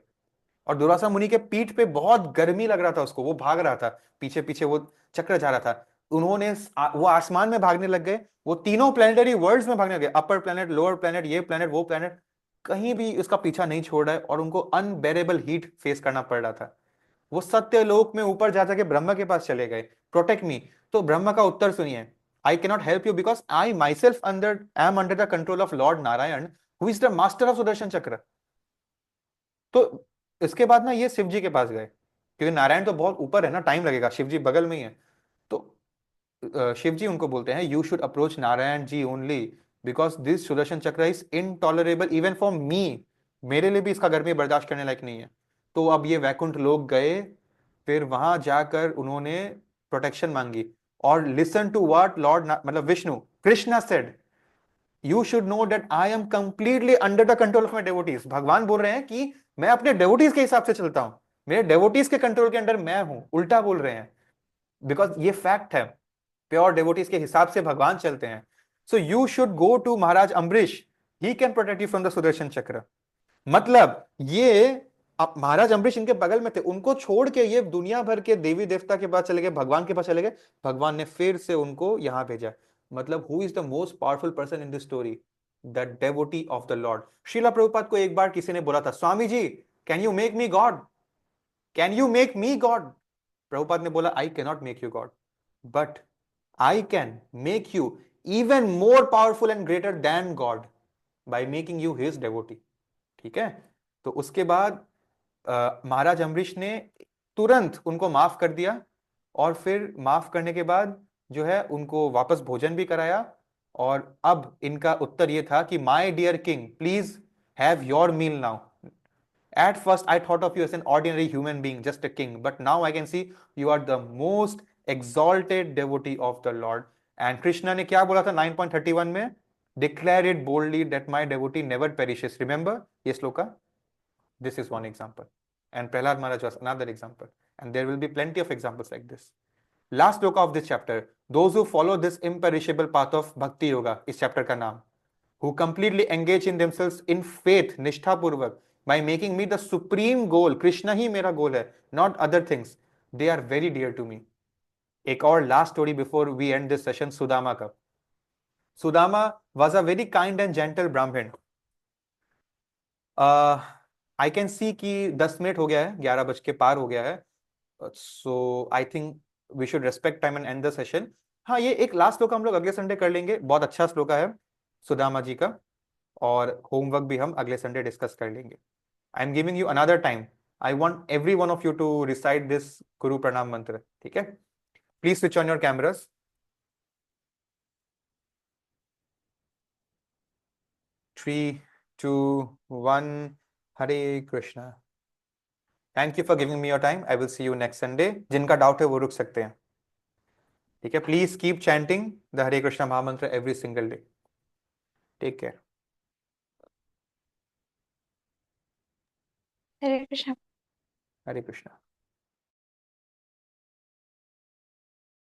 और दुर्वासा मुनि के पीठ पे बहुत गर्मी लग रहा था उसको, वो भाग रहा था पीछे पीछे, वो चक्र जा रहा था। उन्होंने वो आसमान में भागने लग गए, वो तीनों प्लेनेटरी वर्ल्ड्स में भागने लगे, अपर प्लेनेट, लोअर प्लेनेट, ये प्लेनेट, वो प्लेनेट, कहीं भी उसका पीछा नहीं छोड़ रहा है और उनको अनबेरेबल हीट फेस करना पड़ रहा था। वो सत्य लोक में ऊपर जा जाके ब्रह्मा के पास चले गए, प्रोटेक्ट मी। तो ब्रह्मा का उत्तर सुनिए, I cannot help you because I my self am under the control of Lord Narayan, who is the master of Sudarshan चक्र। तो इसके बाद ना ये शिव जी के पास गए, क्योंकि नारायण तो बहुत ऊपर है ना, टाइम लगेगा, शिव जी बगल में ही है। तो शिव जी उनको बोलते हैं, you should approach Narayan ji only because this Sudarshan chakra is intolerable even for me, मेरे लिए भी इसका गर्मी बर्दाश्त करने लायक नहीं है। तो अब ये वैकुंठ लोग गए, फिर वहां जाकर उन्होंने प्रोटेक्शन मांगी और लिसन टू व्हाट लॉर्ड मतलब Vishnu Krishna said, you should know that I am completely under the control of my devotees. भगवान बोल रहे हैं कि मैं अपने डेवोटीज के हिसाब से चलता हूं, मेरे डेवोटीज के कंट्रोल के अंडर मैं हूं, उल्टा बोल रहे हैं, बिकॉज ये फैक्ट है, प्योर डेवोटीज के हिसाब से भगवान चलते हैं। So you should go to Maharaj Ambarish, he can protect you from the Sudarshan chakra. मतलब ये अब महाराज अम्बरीश इनके बगल में थे, उनको छोड़ के ये दुनिया भर के देवी देवता के पास चले गए, भगवान के पास चले गए, भगवान ने फिर से उनको यहां भेजा। मतलब who is the most powerful person in this story? The devotee of the lord. Srila Prabhupada को एक बार किसी ने बोला था, Swami ji can you make me God, can you make me God? Prabhupada ने बोला, I can not make you God, but I can make you even more powerful and greater than God by making you his devotee. ठीक है, तो उसके बाद महाराज अम्बरीश ने तुरंत उनको माफ कर दिया और फिर माफ करने के बाद जो है उनको वापस भोजन भी कराया। और अब इनका उत्तर ये था कि my dear king please have your meal now. At first I thought of you as an ordinary human being, just a king, but now I can see you are the most exalted devotee of the Lord. And Krishna ने क्या बोला था 9.31 में? Declare it boldly that my devotee never perishes. Remember ये shloka? This is one example. And Prahlad Maharaj was another example. And there will be plenty of examples like this. Last shloka of this chapter, those who follow this imperishable path of Bhakti Yoga, इस chapter का नाम, who completely engage in themselves in faith, निष्ठा पूर्वक, by making me the supreme goal, Krishna ही मेरा गोल है, not other things, they are very dear to me. एक और last story before we end this session, Sudama का। Sudama was a very kind and gentle Brahmin. I can see कि 10 minute हो गया है, 11 बज के पार हो गया है, so I think we should respect time and end the session. हाँ, ये एक लास्ट श्लोक हम लोग अगले संडे कर लेंगे, बहुत अच्छा श्लोक है सुदामा जी का, और होमवर्क भी हम अगले संडे डिस्कस कर लेंगे। I am giving you another time, I want every one of you to recite this guru pranam mantra. ठीक है, please switch on your cameras. 3, 2, 1, Hare Krishna. Thank you for giving me your time, I will see you next Sunday. जिनका doubt है वो रुक सकते हैं। ठीक है, please keep chanting the Hare Krishna mahamantra every single day. Take care. Hare Krishna. Hare Krishna.